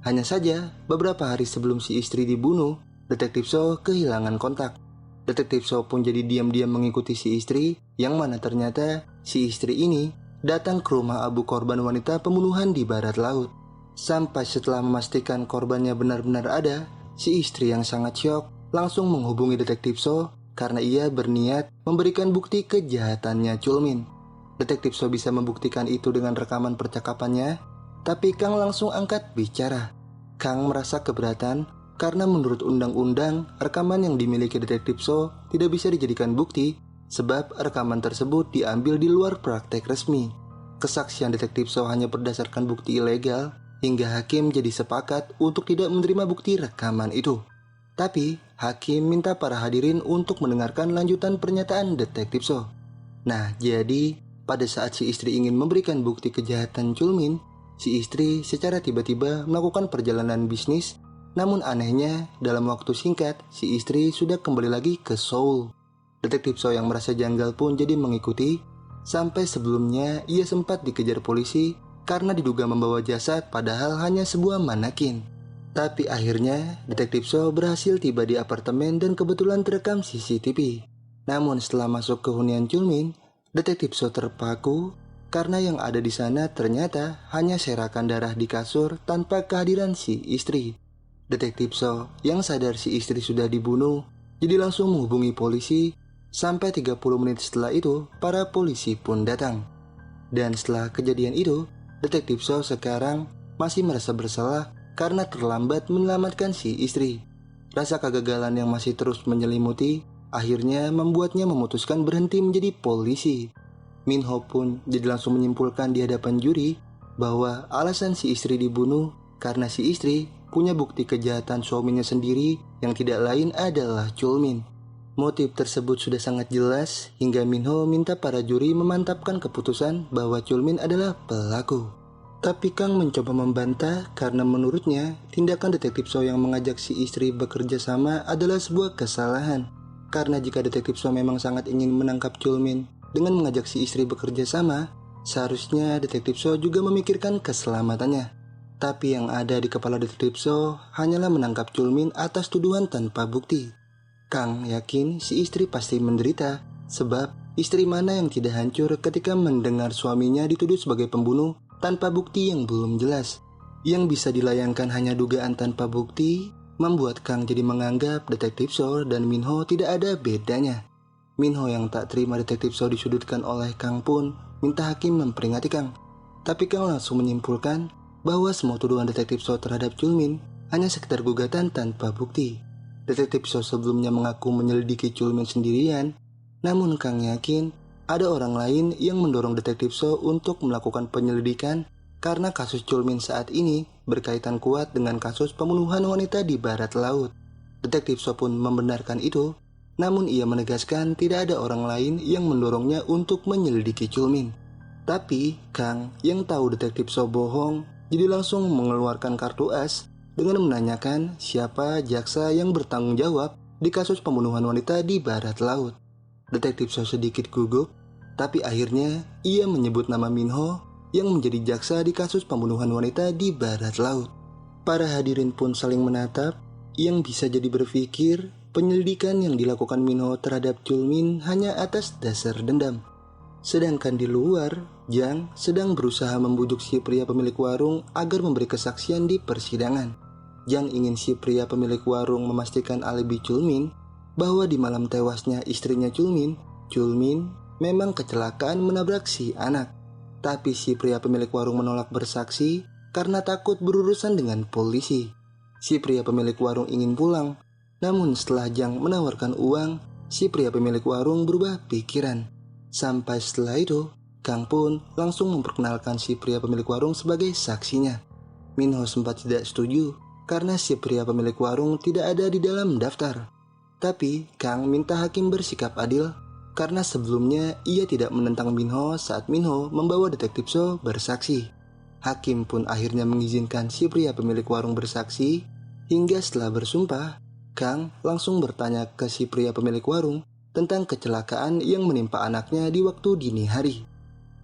Hanya saja beberapa hari sebelum si istri dibunuh, Detektif So kehilangan kontak. Detektif So pun jadi diam-diam mengikuti si istri, yang mana ternyata si istri ini datang ke rumah abu korban wanita pembunuhan di barat laut. Sampai setelah memastikan korbannya benar-benar ada, si istri yang sangat syok langsung menghubungi Detektif So karena ia berniat memberikan bukti kejahatannya Chulmin. Detektif So bisa membuktikan itu dengan rekaman percakapannya, tapi Kang langsung angkat bicara. Kang merasa keberatan karena menurut undang-undang, rekaman yang dimiliki Detektif So tidak bisa dijadikan bukti sebab rekaman tersebut diambil di luar praktek resmi. Kesaksian Detektif So hanya berdasarkan bukti ilegal hingga hakim jadi sepakat untuk tidak menerima bukti rekaman itu. Tapi hakim minta para hadirin untuk mendengarkan lanjutan pernyataan Detektif So. Nah, jadi pada saat si istri ingin memberikan bukti kejahatan Chulmin, si istri secara tiba-tiba melakukan perjalanan bisnis. Namun anehnya, dalam waktu singkat, si istri sudah kembali lagi ke Seoul. Detektif So yang merasa janggal pun jadi mengikuti, sampai sebelumnya ia sempat dikejar polisi karena diduga membawa jasad padahal hanya sebuah manekin. Tapi akhirnya, Detektif So berhasil tiba di apartemen dan kebetulan terekam CCTV. Namun setelah masuk ke hunian Chulmin, Detektif So terpaku karena yang ada di sana ternyata hanya serakan darah di kasur tanpa kehadiran si istri. Detektif So yang sadar si istri sudah dibunuh jadi langsung menghubungi polisi. Sampai 30 menit setelah itu para polisi pun datang. Dan setelah kejadian itu, Detektif So sekarang masih merasa bersalah karena terlambat menyelamatkan si istri. Rasa kegagalan yang masih terus menyelimuti akhirnya membuatnya memutuskan berhenti menjadi polisi. Minho pun jadi langsung menyimpulkan di hadapan juri bahwa alasan si istri dibunuh karena si istri punya bukti kejahatan suaminya sendiri yang tidak lain adalah Chulmin. Motif tersebut sudah sangat jelas hingga Minho minta para juri memantapkan keputusan bahwa Chulmin adalah pelaku. Tapi Kang mencoba membantah karena menurutnya tindakan Detektif So yang mengajak si istri bekerja sama adalah sebuah kesalahan. Karena jika Detektif So memang sangat ingin menangkap Chulmin dengan mengajak si istri bekerja sama, seharusnya Detektif So juga memikirkan keselamatannya. Tapi yang ada di kepala Detektif So hanyalah menangkap Chulmin atas tuduhan tanpa bukti. Kang yakin si istri pasti menderita, sebab istri mana yang tidak hancur ketika mendengar suaminya dituduh sebagai pembunuh tanpa bukti yang belum jelas. Yang bisa dilayangkan hanya dugaan tanpa bukti, membuat Kang jadi menganggap Detektif So dan Minho tidak ada bedanya. Minho yang tak terima Detektif So disudutkan oleh Kang pun minta hakim memperingati Kang. Tapi Kang langsung menyimpulkan bahwa semua tuduhan detektif So terhadap Chulmin hanya sekedar gugatan tanpa bukti. Detektif So sebelumnya mengaku menyelidiki Chulmin sendirian, namun Kang yakin ada orang lain yang mendorong detektif So untuk melakukan penyelidikan karena kasus Chulmin saat ini berkaitan kuat dengan kasus pembunuhan wanita di barat laut. Detektif So pun membenarkan itu, namun ia menegaskan tidak ada orang lain yang mendorongnya untuk menyelidiki Chulmin. Tapi Kang yang tahu detektif So bohong, jadi langsung mengeluarkan kartu as dengan menanyakan siapa jaksa yang bertanggung jawab di kasus pembunuhan wanita di barat laut. Detektif So sedikit gugup, tapi akhirnya ia menyebut nama Minho yang menjadi jaksa di kasus pembunuhan wanita di barat laut. Para hadirin pun saling menatap, yang bisa jadi berpikir penyelidikan yang dilakukan Minho terhadap Chulmin hanya atas dasar dendam. Sedangkan di luar, Jang sedang berusaha membujuk si pria pemilik warung agar memberi kesaksian di persidangan. Jang ingin si pria pemilik warung memastikan alibi Chulmin bahwa di malam tewasnya istrinya Chulmin memang kecelakaan menabrak si anak. Tapi si pria pemilik warung menolak bersaksi karena takut berurusan dengan polisi. Si pria pemilik warung ingin pulang, namun setelah Jang menawarkan uang, si pria pemilik warung berubah pikiran. Sampai setelah itu, Kang pun langsung memperkenalkan si pria pemilik warung sebagai saksinya. Minho sempat tidak setuju karena si pria pemilik warung tidak ada di dalam daftar. Tapi Kang minta hakim bersikap adil karena sebelumnya ia tidak menentang Minho saat Minho membawa detektif So bersaksi. Hakim pun akhirnya mengizinkan si pria pemilik warung bersaksi, hingga setelah bersumpah, Kang langsung bertanya ke si pria pemilik warung tentang kecelakaan yang menimpa anaknya di waktu dini hari.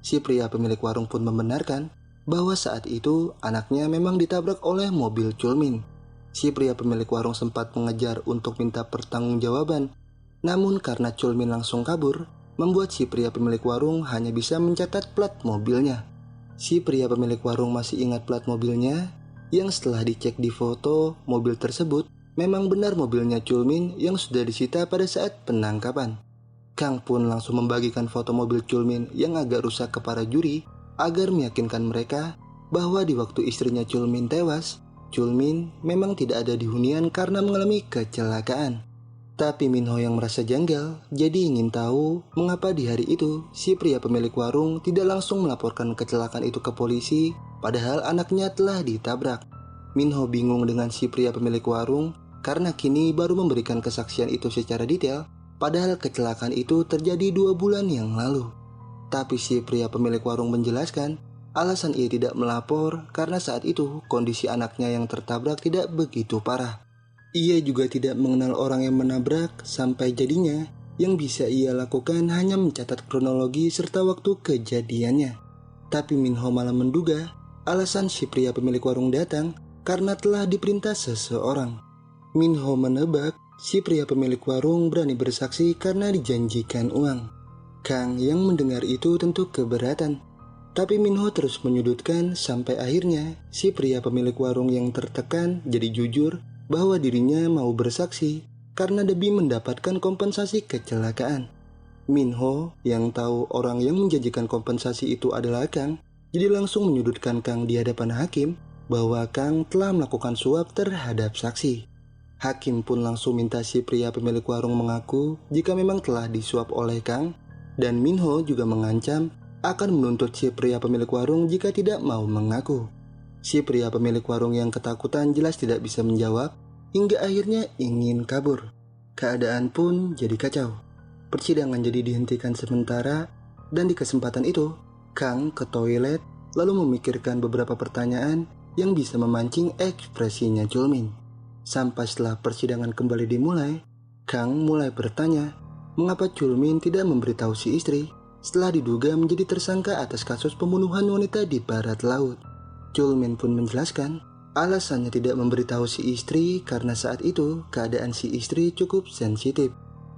Si pria pemilik warung pun membenarkan bahwa saat itu anaknya memang ditabrak oleh mobil Chulmin. Si pria pemilik warung sempat mengejar untuk minta pertanggungjawaban, namun karena Chulmin langsung kabur, membuat si pria pemilik warung hanya bisa mencatat plat mobilnya. Si pria pemilik warung masih ingat plat mobilnya, yang setelah dicek di foto mobil tersebut memang benar mobilnya Chulmin yang sudah disita pada saat penangkapan. Kang pun langsung membagikan foto mobil Chulmin yang agak rusak ke para juri agar meyakinkan mereka bahwa di waktu istrinya Chulmin tewas, Chulmin memang tidak ada di hunian karena mengalami kecelakaan. Tapi Minho yang merasa janggal jadi ingin tahu mengapa di hari itu si pria pemilik warung tidak langsung melaporkan kecelakaan itu ke polisi padahal anaknya telah ditabrak. Minho bingung dengan si pria pemilik warung karena kini baru memberikan kesaksian itu secara detail, padahal kecelakaan itu terjadi 2 bulan yang lalu. Tapi si pria pemilik warung menjelaskan alasan ia tidak melapor karena saat itu kondisi anaknya yang tertabrak tidak begitu parah. Ia juga tidak mengenal orang yang menabrak sampai jadinya yang bisa ia lakukan hanya mencatat kronologi serta waktu kejadiannya. Tapi Minho malah menduga alasan si pria pemilik warung datang karena telah diperintah seseorang. Minho menebak si pria pemilik warung berani bersaksi karena dijanjikan uang. Kang yang mendengar itu tentu keberatan. Tapi Minho terus menyudutkan sampai akhirnya si pria pemilik warung yang tertekan jadi jujur bahwa dirinya mau bersaksi karena demi mendapatkan kompensasi kecelakaan. Minho yang tahu orang yang menjanjikan kompensasi itu adalah Kang, jadi langsung menyudutkan Kang di hadapan hakim bahwa Kang telah melakukan suap terhadap saksi. Hakim pun langsung minta si pria pemilik warung mengaku jika memang telah disuap oleh Kang, dan Minho juga mengancam akan menuntut si pria pemilik warung jika tidak mau mengaku. Si pria pemilik warung yang ketakutan jelas tidak bisa menjawab, hingga akhirnya ingin kabur. Keadaan pun jadi kacau. Persidangan jadi dihentikan sementara, dan di kesempatan itu, Kang ke toilet lalu memikirkan beberapa pertanyaan yang bisa memancing ekspresinya Chulmin. Sampai setelah persidangan kembali dimulai, Kang mulai bertanya mengapa Chulmin tidak memberitahu si istri setelah diduga menjadi tersangka atas kasus pembunuhan wanita di barat laut. Chulmin pun menjelaskan alasannya tidak memberitahu si istri karena saat itu keadaan si istri cukup sensitif.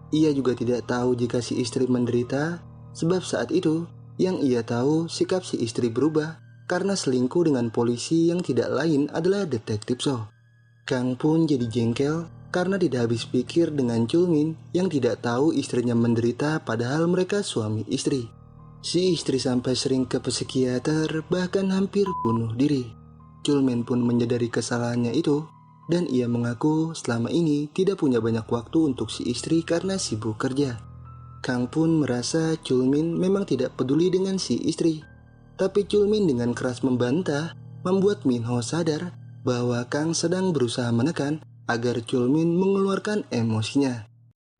Ia juga tidak tahu jika si istri menderita, sebab saat itu yang ia tahu sikap si istri berubah karena selingkuh dengan polisi yang tidak lain adalah detektif So. Kang pun jadi jengkel karena tidak habis pikir dengan Chulmin yang tidak tahu istrinya menderita padahal mereka suami istri. Si istri sampai sering ke psikiater, bahkan hampir bunuh diri. Chulmin pun menyadari kesalahannya itu, dan ia mengaku selama ini tidak punya banyak waktu untuk si istri karena sibuk kerja. Kang pun merasa Chulmin memang tidak peduli dengan si istri. Tapi Chulmin dengan keras membantah, membuat Minho sadar bahwa Kang sedang berusaha menekan agar Chulmin mengeluarkan emosinya.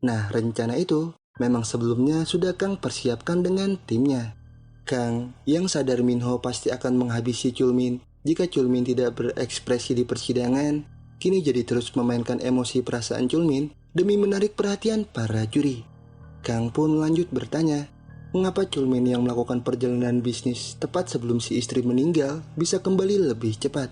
Nah, rencana itu memang sebelumnya sudah Kang persiapkan dengan timnya. Kang yang sadar Minho pasti akan menghabisi Chulmin jika Chulmin tidak berekspresi di persidangan, kini jadi terus memainkan emosi perasaan Chulmin demi menarik perhatian para juri. Kang pun lanjut bertanya, mengapa Chulmin yang melakukan perjalanan bisnis tepat sebelum si istri meninggal bisa kembali lebih cepat.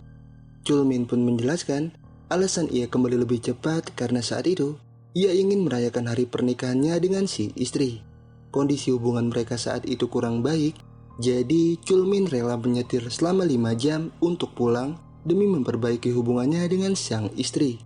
Chulmin pun menjelaskan, alasan ia kembali lebih cepat karena saat itu ia ingin merayakan hari pernikahannya dengan si istri. Kondisi hubungan mereka saat itu kurang baik, jadi Chulmin rela menyetir selama 5 jam untuk pulang demi memperbaiki hubungannya dengan sang istri.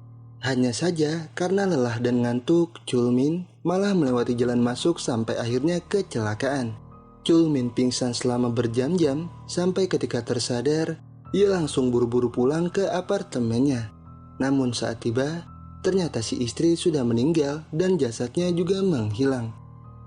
Hanya saja karena lelah dan ngantuk, Chulmin malah melewati jalan masuk sampai akhirnya kecelakaan. Chulmin pingsan selama berjam-jam sampai ketika tersadar, ia langsung buru-buru pulang ke apartemennya. Namun saat tiba, ternyata si istri sudah meninggal dan jasadnya juga menghilang.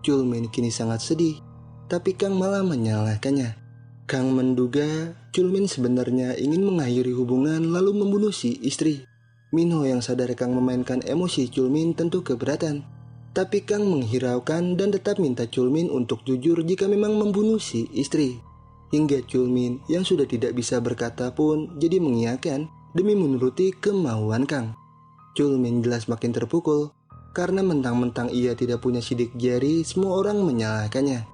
Chulmin kini sangat sedih, tapi Kang malah menyalahkannya. Kang menduga Chulmin sebenarnya ingin mengakhiri hubungan lalu membunuh si istri. Minho yang sadar Kang memainkan emosi Chulmin tentu keberatan. Tapi Kang menghiraukan dan tetap minta Chulmin untuk jujur jika memang membunuh si istri. Hingga Chulmin yang sudah tidak bisa berkata pun jadi mengiyakan demi menuruti kemauan Kang. Chulmin jelas makin terpukul karena mentang-mentang ia tidak punya sidik jari, semua orang menyalahkannya.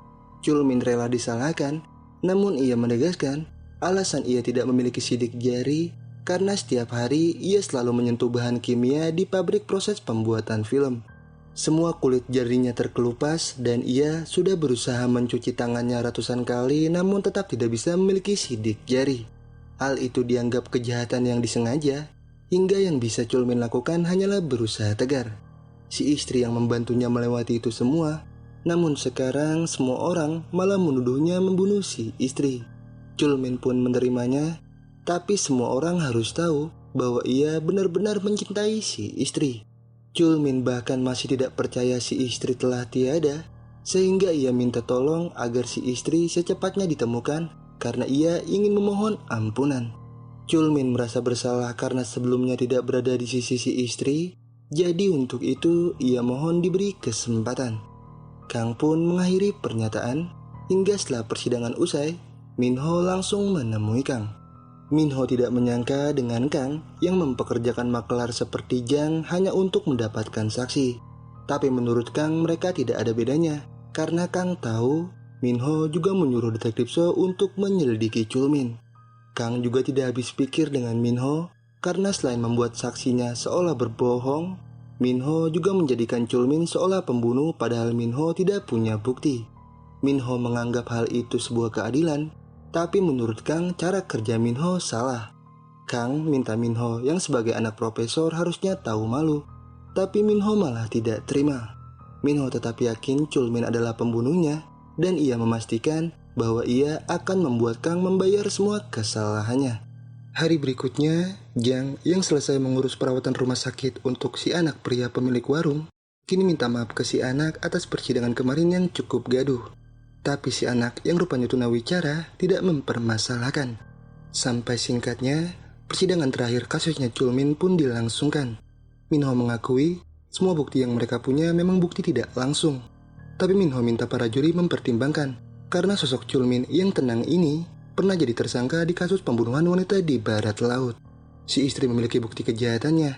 Chulmin rela disalahkan, namun ia menegaskan alasan ia tidak memiliki sidik jari karena setiap hari ia selalu menyentuh bahan kimia di pabrik proses pembuatan film. Semua kulit jarinya terkelupas dan ia sudah berusaha mencuci tangannya ratusan kali namun tetap tidak bisa memiliki sidik jari. Hal itu dianggap kejahatan yang disengaja, hingga yang bisa Chulmin lakukan hanyalah berusaha tegar. Si istri yang membantunya melewati itu semua, namun sekarang semua orang malah menuduhnya membunuh si istri. Chulmin pun menerimanya, tapi semua orang harus tahu bahwa ia benar-benar mencintai si istri. Chulmin bahkan masih tidak percaya si istri telah tiada, sehingga ia minta tolong agar si istri secepatnya ditemukan karena ia ingin memohon ampunan. Chulmin merasa bersalah karena sebelumnya tidak berada di sisi si istri, jadi untuk itu ia mohon diberi kesempatan. Kang pun mengakhiri pernyataan, hingga setelah persidangan usai, Minho langsung menemui Kang. Minho tidak menyangka dengan Kang yang mempekerjakan makelar seperti Jang hanya untuk mendapatkan saksi. Tapi menurut Kang mereka tidak ada bedanya, karena Kang tahu Minho juga menyuruh detektif So untuk menyelidiki Chulmin. Kang juga tidak habis pikir dengan Minho, karena selain membuat saksinya seolah berbohong, Minho juga menjadikan Chulmin seolah pembunuh padahal Minho tidak punya bukti. Minho menganggap hal itu sebuah keadilan, tapi menurut Kang cara kerja Minho salah. Kang minta Minho yang sebagai anak profesor harusnya tahu malu, tapi Minho malah tidak terima. Minho tetap yakin Chulmin adalah pembunuhnya, dan ia memastikan bahwa ia akan membuat Kang membayar semua kesalahannya. Hari berikutnya, Jang yang selesai mengurus perawatan rumah sakit untuk si anak pria pemilik warung, kini minta maaf ke si anak atas persidangan kemarin yang cukup gaduh. Tapi si anak yang rupanya tunawicara tidak mempermasalahkan. Sampai singkatnya, persidangan terakhir kasusnya Chulmin pun dilangsungkan. Minho mengakui semua bukti yang mereka punya memang bukti tidak langsung. Tapi Minho minta para juri mempertimbangkan, karena sosok Chulmin yang tenang ini pernah jadi tersangka di kasus pembunuhan wanita di barat laut. Si istri memiliki bukti kejahatannya,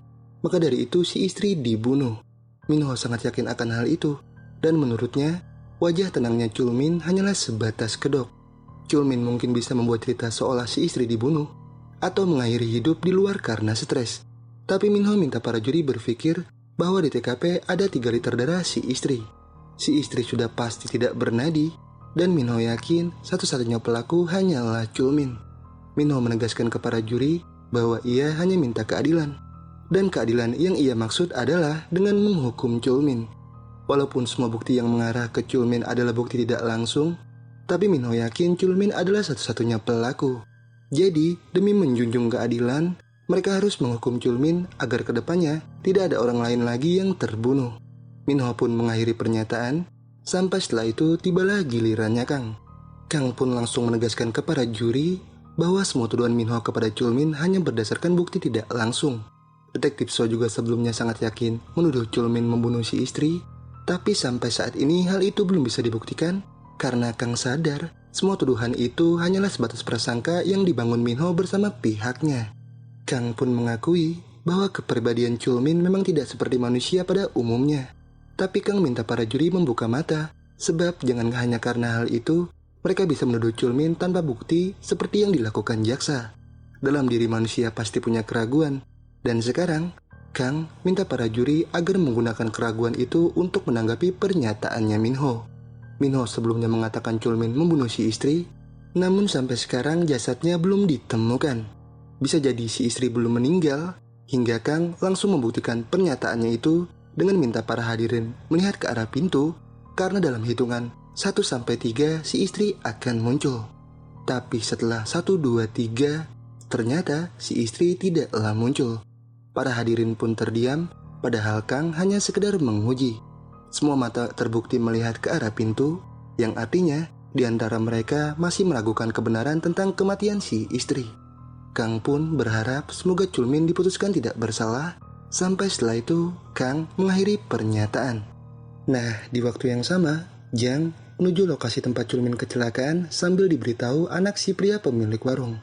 maka dari itu si istri dibunuh. Minho sangat yakin akan hal itu, dan menurutnya, wajah tenangnya Chulmin hanyalah sebatas kedok. Chulmin mungkin bisa membuat cerita seolah si istri dibunuh, atau mengakhiri hidup di luar karena stres. Tapi Minho minta para juri berpikir bahwa di TKP ada 3 liter darah si istri. Si istri sudah pasti tidak bernadi, dan Minho yakin satu-satunya pelaku hanyalah Chulmin. Minho menegaskan ke para juri bahwa ia hanya minta keadilan, dan keadilan yang ia maksud adalah dengan menghukum Chulmin. Walaupun semua bukti yang mengarah ke Chulmin adalah bukti tidak langsung, Tapi Minho yakin Chulmin adalah satu-satunya pelaku. Jadi, demi menjunjung keadilan, mereka harus menghukum Chulmin agar kedepannya tidak ada orang lain lagi yang terbunuh. Minho pun mengakhiri pernyataan, sampai setelah itu tibalah gilirannya Kang. Kang pun langsung menegaskan kepada juri bahwa semua tuduhan Minho kepada Chulmin hanya berdasarkan bukti tidak langsung. Detektif So juga sebelumnya sangat yakin menuduh Chulmin membunuh si istri, tapi sampai saat ini hal itu belum bisa dibuktikan karena Kang sadar semua tuduhan itu hanyalah sebatas prasangka yang dibangun Minho bersama pihaknya. Kang pun mengakui bahwa kepribadian Chulmin memang tidak seperti manusia pada umumnya. Tapi Kang minta para juri membuka mata, sebab jangan hanya karena hal itu mereka bisa menuduh Chulmin tanpa bukti seperti yang dilakukan jaksa. Dalam diri manusia pasti punya keraguan, dan sekarang Kang minta para juri agar menggunakan keraguan itu untuk menanggapi pernyataannya Minho. Minho sebelumnya mengatakan Chulmin membunuh si istri, namun sampai sekarang jasadnya belum ditemukan. Bisa jadi si istri belum meninggal, hingga Kang langsung membuktikan pernyataannya itu dengan minta para hadirin melihat ke arah pintu, karena dalam hitungan 1-3 si istri akan muncul. Tapi setelah 1-2-3, ternyata si istri tidaklah muncul. Para hadirin pun terdiam, padahal Kang hanya sekedar menguji. Semua mata terbukti melihat ke arah pintu, yang artinya di antara mereka masih meragukan kebenaran tentang kematian si istri. Kang pun berharap semoga Chulmin diputuskan tidak bersalah. Sampai setelah itu, Kang mengakhiri pernyataan. Nah, di waktu yang sama, Jiang menuju lokasi tempat Chulmin kecelakaan sambil diberitahu anak si pria pemilik warung.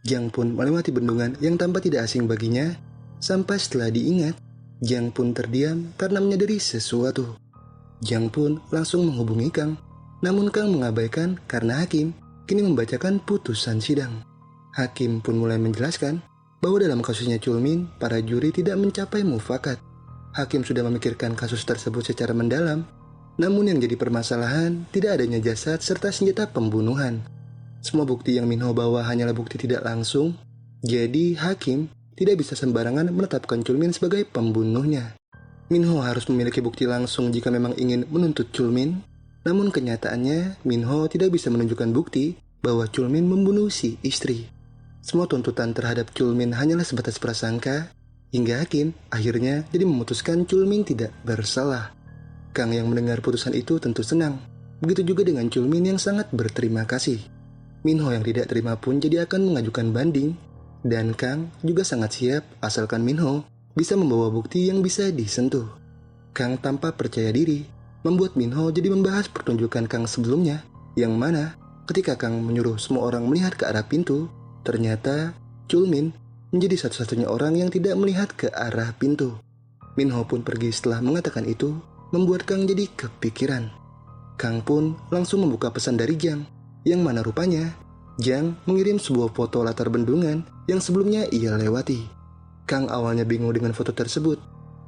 Jiang pun melewati bendungan yang tampak tidak asing baginya. Sampai setelah diingat, Jiang pun terdiam karena menyadari sesuatu. Jiang pun langsung menghubungi Kang, namun Kang mengabaikan karena hakim kini membacakan putusan sidang. Hakim pun mulai menjelaskan bahwa dalam kasusnya Chulmin, para juri tidak mencapai mufakat. Hakim sudah memikirkan kasus tersebut secara mendalam, namun yang jadi permasalahan tidak adanya jasad serta senjata pembunuhan. Semua bukti yang Minho bawa hanyalah bukti tidak langsung, jadi hakim tidak bisa sembarangan menetapkan Chulmin sebagai pembunuhnya. Minho harus memiliki bukti langsung jika memang ingin menuntut Chulmin, namun kenyataannya Minho tidak bisa menunjukkan bukti bahwa Chulmin membunuh si istri. Semua tuntutan terhadap Chulmin hanyalah sebatas prasangka, hingga hakim akhirnya jadi memutuskan Chulmin tidak bersalah. Kang yang mendengar putusan itu tentu senang, begitu juga dengan Chulmin yang sangat berterima kasih. Minho yang tidak terima pun jadi akan mengajukan banding, dan Kang juga sangat siap asalkan Minho bisa membawa bukti yang bisa disentuh. Kang tanpa percaya diri membuat Minho jadi membahas pertunjukan Kang sebelumnya, yang mana ketika Kang menyuruh semua orang melihat ke arah pintu, ternyata Chulmin menjadi satu-satunya orang yang tidak melihat ke arah pintu. Minho pun pergi setelah mengatakan itu, membuat Kang jadi kepikiran. Kang pun langsung membuka pesan dari Jiang, yang mana rupanya Jiang mengirim sebuah foto latar bendungan yang sebelumnya ia lewati. Kang awalnya bingung dengan foto tersebut,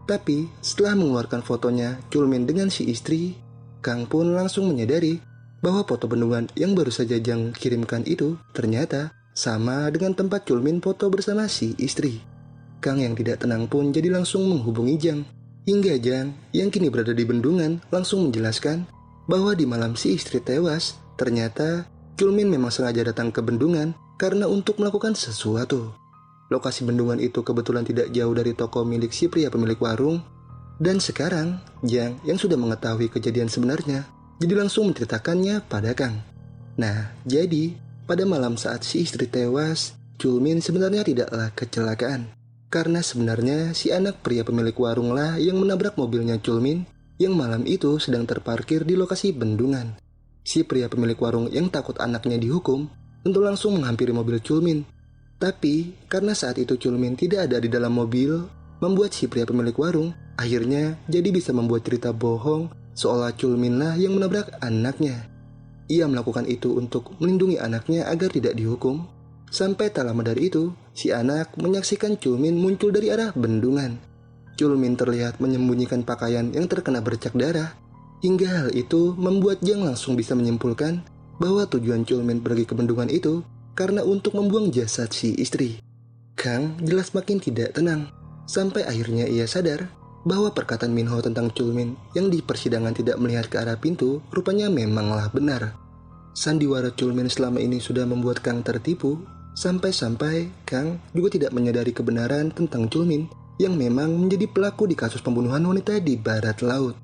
tapi setelah mengeluarkan fotonya Chulmin dengan si istri, Kang pun langsung menyadari bahwa foto bendungan yang baru saja Jiang kirimkan itu ternyata sama dengan tempat Chulmin foto bersama si istri. Kang yang tidak tenang pun jadi langsung menghubungi Jiang, hingga Jiang yang kini berada di bendungan langsung menjelaskan bahwa di malam si istri tewas, ternyata Chulmin memang sengaja datang ke bendungan karena untuk melakukan sesuatu. Lokasi bendungan itu kebetulan tidak jauh dari toko milik si pria pemilik warung, dan sekarang Jiang yang sudah mengetahui kejadian sebenarnya jadi langsung menceritakannya pada Kang. Nah, jadi pada malam saat si istri tewas, Chulmin sebenarnya tidaklah kecelakaan, karena sebenarnya si anak pria pemilik warunglah yang menabrak mobilnya Chulmin yang malam itu sedang terparkir di lokasi bendungan. Si pria pemilik warung yang takut anaknya dihukum tentu langsung menghampiri mobil Chulmin. Tapi karena saat itu Chulmin tidak ada di dalam mobil, membuat si pria pemilik warung akhirnya jadi bisa membuat cerita bohong seolah Chulmin lah yang menabrak anaknya. Ia melakukan itu untuk melindungi anaknya agar tidak dihukum. Sampai tak lama dari itu, si anak menyaksikan Chulmin muncul dari arah bendungan. Chulmin terlihat menyembunyikan pakaian yang terkena bercak darah, hingga hal itu membuat Jiang langsung bisa menyimpulkan bahwa tujuan Chulmin pergi ke bendungan itu karena untuk membuang jasad si istri. Kang jelas makin tidak tenang, sampai akhirnya ia sadar bahwa perkataan Minho tentang Chulmin yang di persidangan tidak melihat ke arah pintu rupanya memanglah benar. Sandiwara Chulmin selama ini sudah membuat Kang tertipu, sampai-sampai Kang juga tidak menyadari kebenaran tentang Chulmin yang memang menjadi pelaku di kasus pembunuhan wanita di barat laut.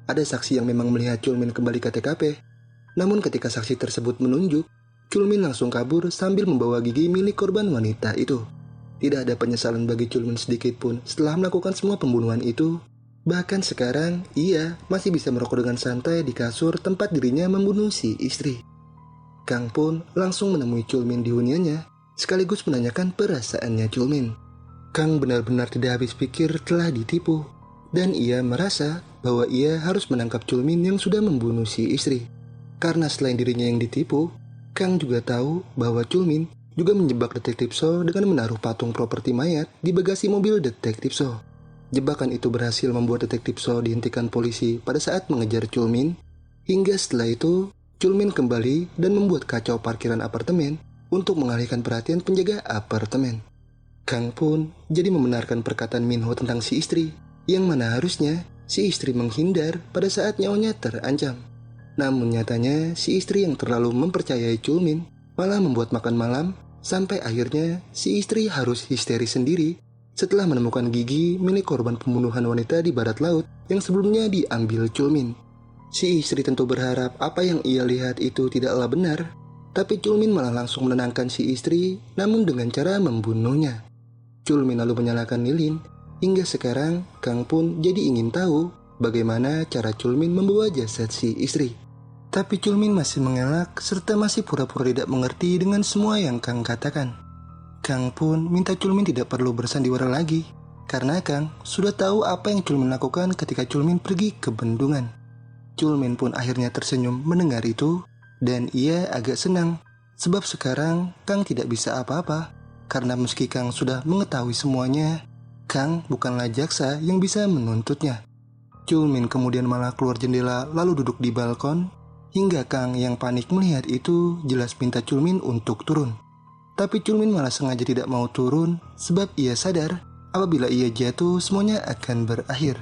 Ada saksi yang memang melihat Chulmin kembali ke TKP, namun ketika saksi tersebut menunjuk, Chulmin langsung kabur sambil membawa gigi milik korban wanita itu. Tidak ada penyesalan bagi Chulmin sedikit pun setelah melakukan semua pembunuhan itu. Bahkan sekarang, ia masih bisa merokok dengan santai di kasur tempat dirinya membunuh si istri. Kang pun langsung menemui Chulmin di huniannya, sekaligus menanyakan perasaannya Chulmin. Kang benar-benar tidak habis pikir telah ditipu, dan ia merasa bahwa ia harus menangkap Chulmin yang sudah membunuh si istri. Karena selain dirinya yang ditipu, Kang juga tahu bahwa Chulmin juga menjebak Detektif So dengan menaruh patung properti mayat di bagasi mobil Detektif So. Jebakan itu berhasil membuat Detektif So dihentikan polisi pada saat mengejar Chulmin, hingga setelah itu Chulmin kembali dan membuat kacau parkiran apartemen untuk mengalihkan perhatian penjaga apartemen. Kang pun jadi membenarkan perkataan Minho tentang si istri, yang mana harusnya si istri menghindar pada saat nyawanya terancam. Namun nyatanya si istri yang terlalu mempercayai Chulmin malah membuat makan malam, sampai akhirnya si istri harus histeris sendiri setelah menemukan gigi milik korban pembunuhan wanita di barat laut yang sebelumnya diambil Chulmin. Si istri tentu berharap apa yang ia lihat itu tidaklah benar, tapi Chulmin malah langsung menenangkan si istri, namun dengan cara membunuhnya. Chulmin lalu menyalahkan lilin, hingga sekarang Kang pun jadi ingin tahu bagaimana cara Chulmin membawa jasad si istri. Tapi Chulmin masih mengelak serta masih pura-pura tidak mengerti dengan semua yang Kang katakan. Kang pun minta Chulmin tidak perlu bersandiwara lagi, karena Kang sudah tahu apa yang Chulmin lakukan ketika Chulmin pergi ke bendungan. Chulmin pun akhirnya tersenyum mendengar itu, dan ia agak senang, sebab sekarang Kang tidak bisa apa-apa, karena meski Kang sudah mengetahui semuanya, Kang bukanlah jaksa yang bisa menuntutnya. Chulmin kemudian malah keluar jendela lalu duduk di balkon, hingga Kang yang panik melihat itu jelas minta Chulmin untuk turun. Tapi Chulmin malah sengaja tidak mau turun, sebab ia sadar apabila ia jatuh semuanya akan berakhir.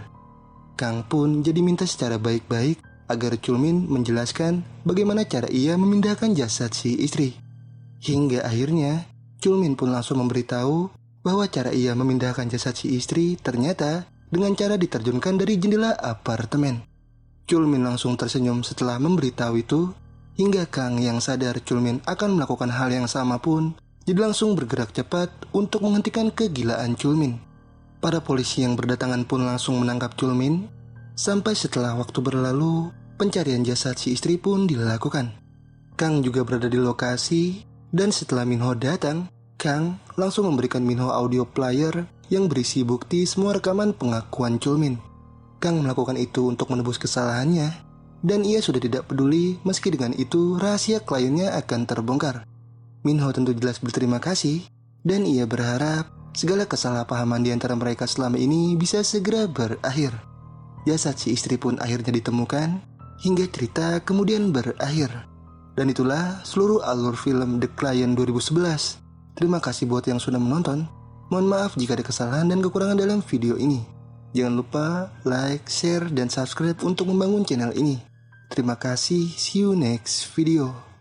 Kang pun jadi minta secara baik-baik agar Chulmin menjelaskan bagaimana cara ia memindahkan jasad si istri. Hingga akhirnya Chulmin pun langsung memberitahu bahwa cara ia memindahkan jasad si istri ternyata dengan cara diterjunkan dari jendela apartemen. Chulmin langsung tersenyum setelah memberitahu itu, hingga Kang yang sadar Chulmin akan melakukan hal yang sama pun jadi langsung bergerak cepat untuk menghentikan kegilaan Chulmin. Para polisi yang berdatangan pun langsung menangkap Chulmin. Sampai setelah waktu berlalu, pencarian jasad si istri pun dilakukan. Kang juga berada di lokasi, dan setelah Minho datang, Kang langsung memberikan Minho audio player yang berisi bukti semua rekaman pengakuan Chulmin. Kang melakukan itu untuk menebus kesalahannya, dan ia sudah tidak peduli meski dengan itu rahasia kliennya akan terbongkar. Minho tentu jelas berterima kasih, dan ia berharap segala kesalahpahaman di antara mereka selama ini bisa segera berakhir. Jasad si istri pun akhirnya ditemukan, hingga cerita kemudian berakhir. Dan itulah seluruh alur film The Client 2011. Terima kasih buat yang sudah menonton. Mohon maaf jika ada kesalahan dan kekurangan dalam video ini. Jangan lupa like, share, dan subscribe untuk membangun channel ini. Terima kasih, see you next video.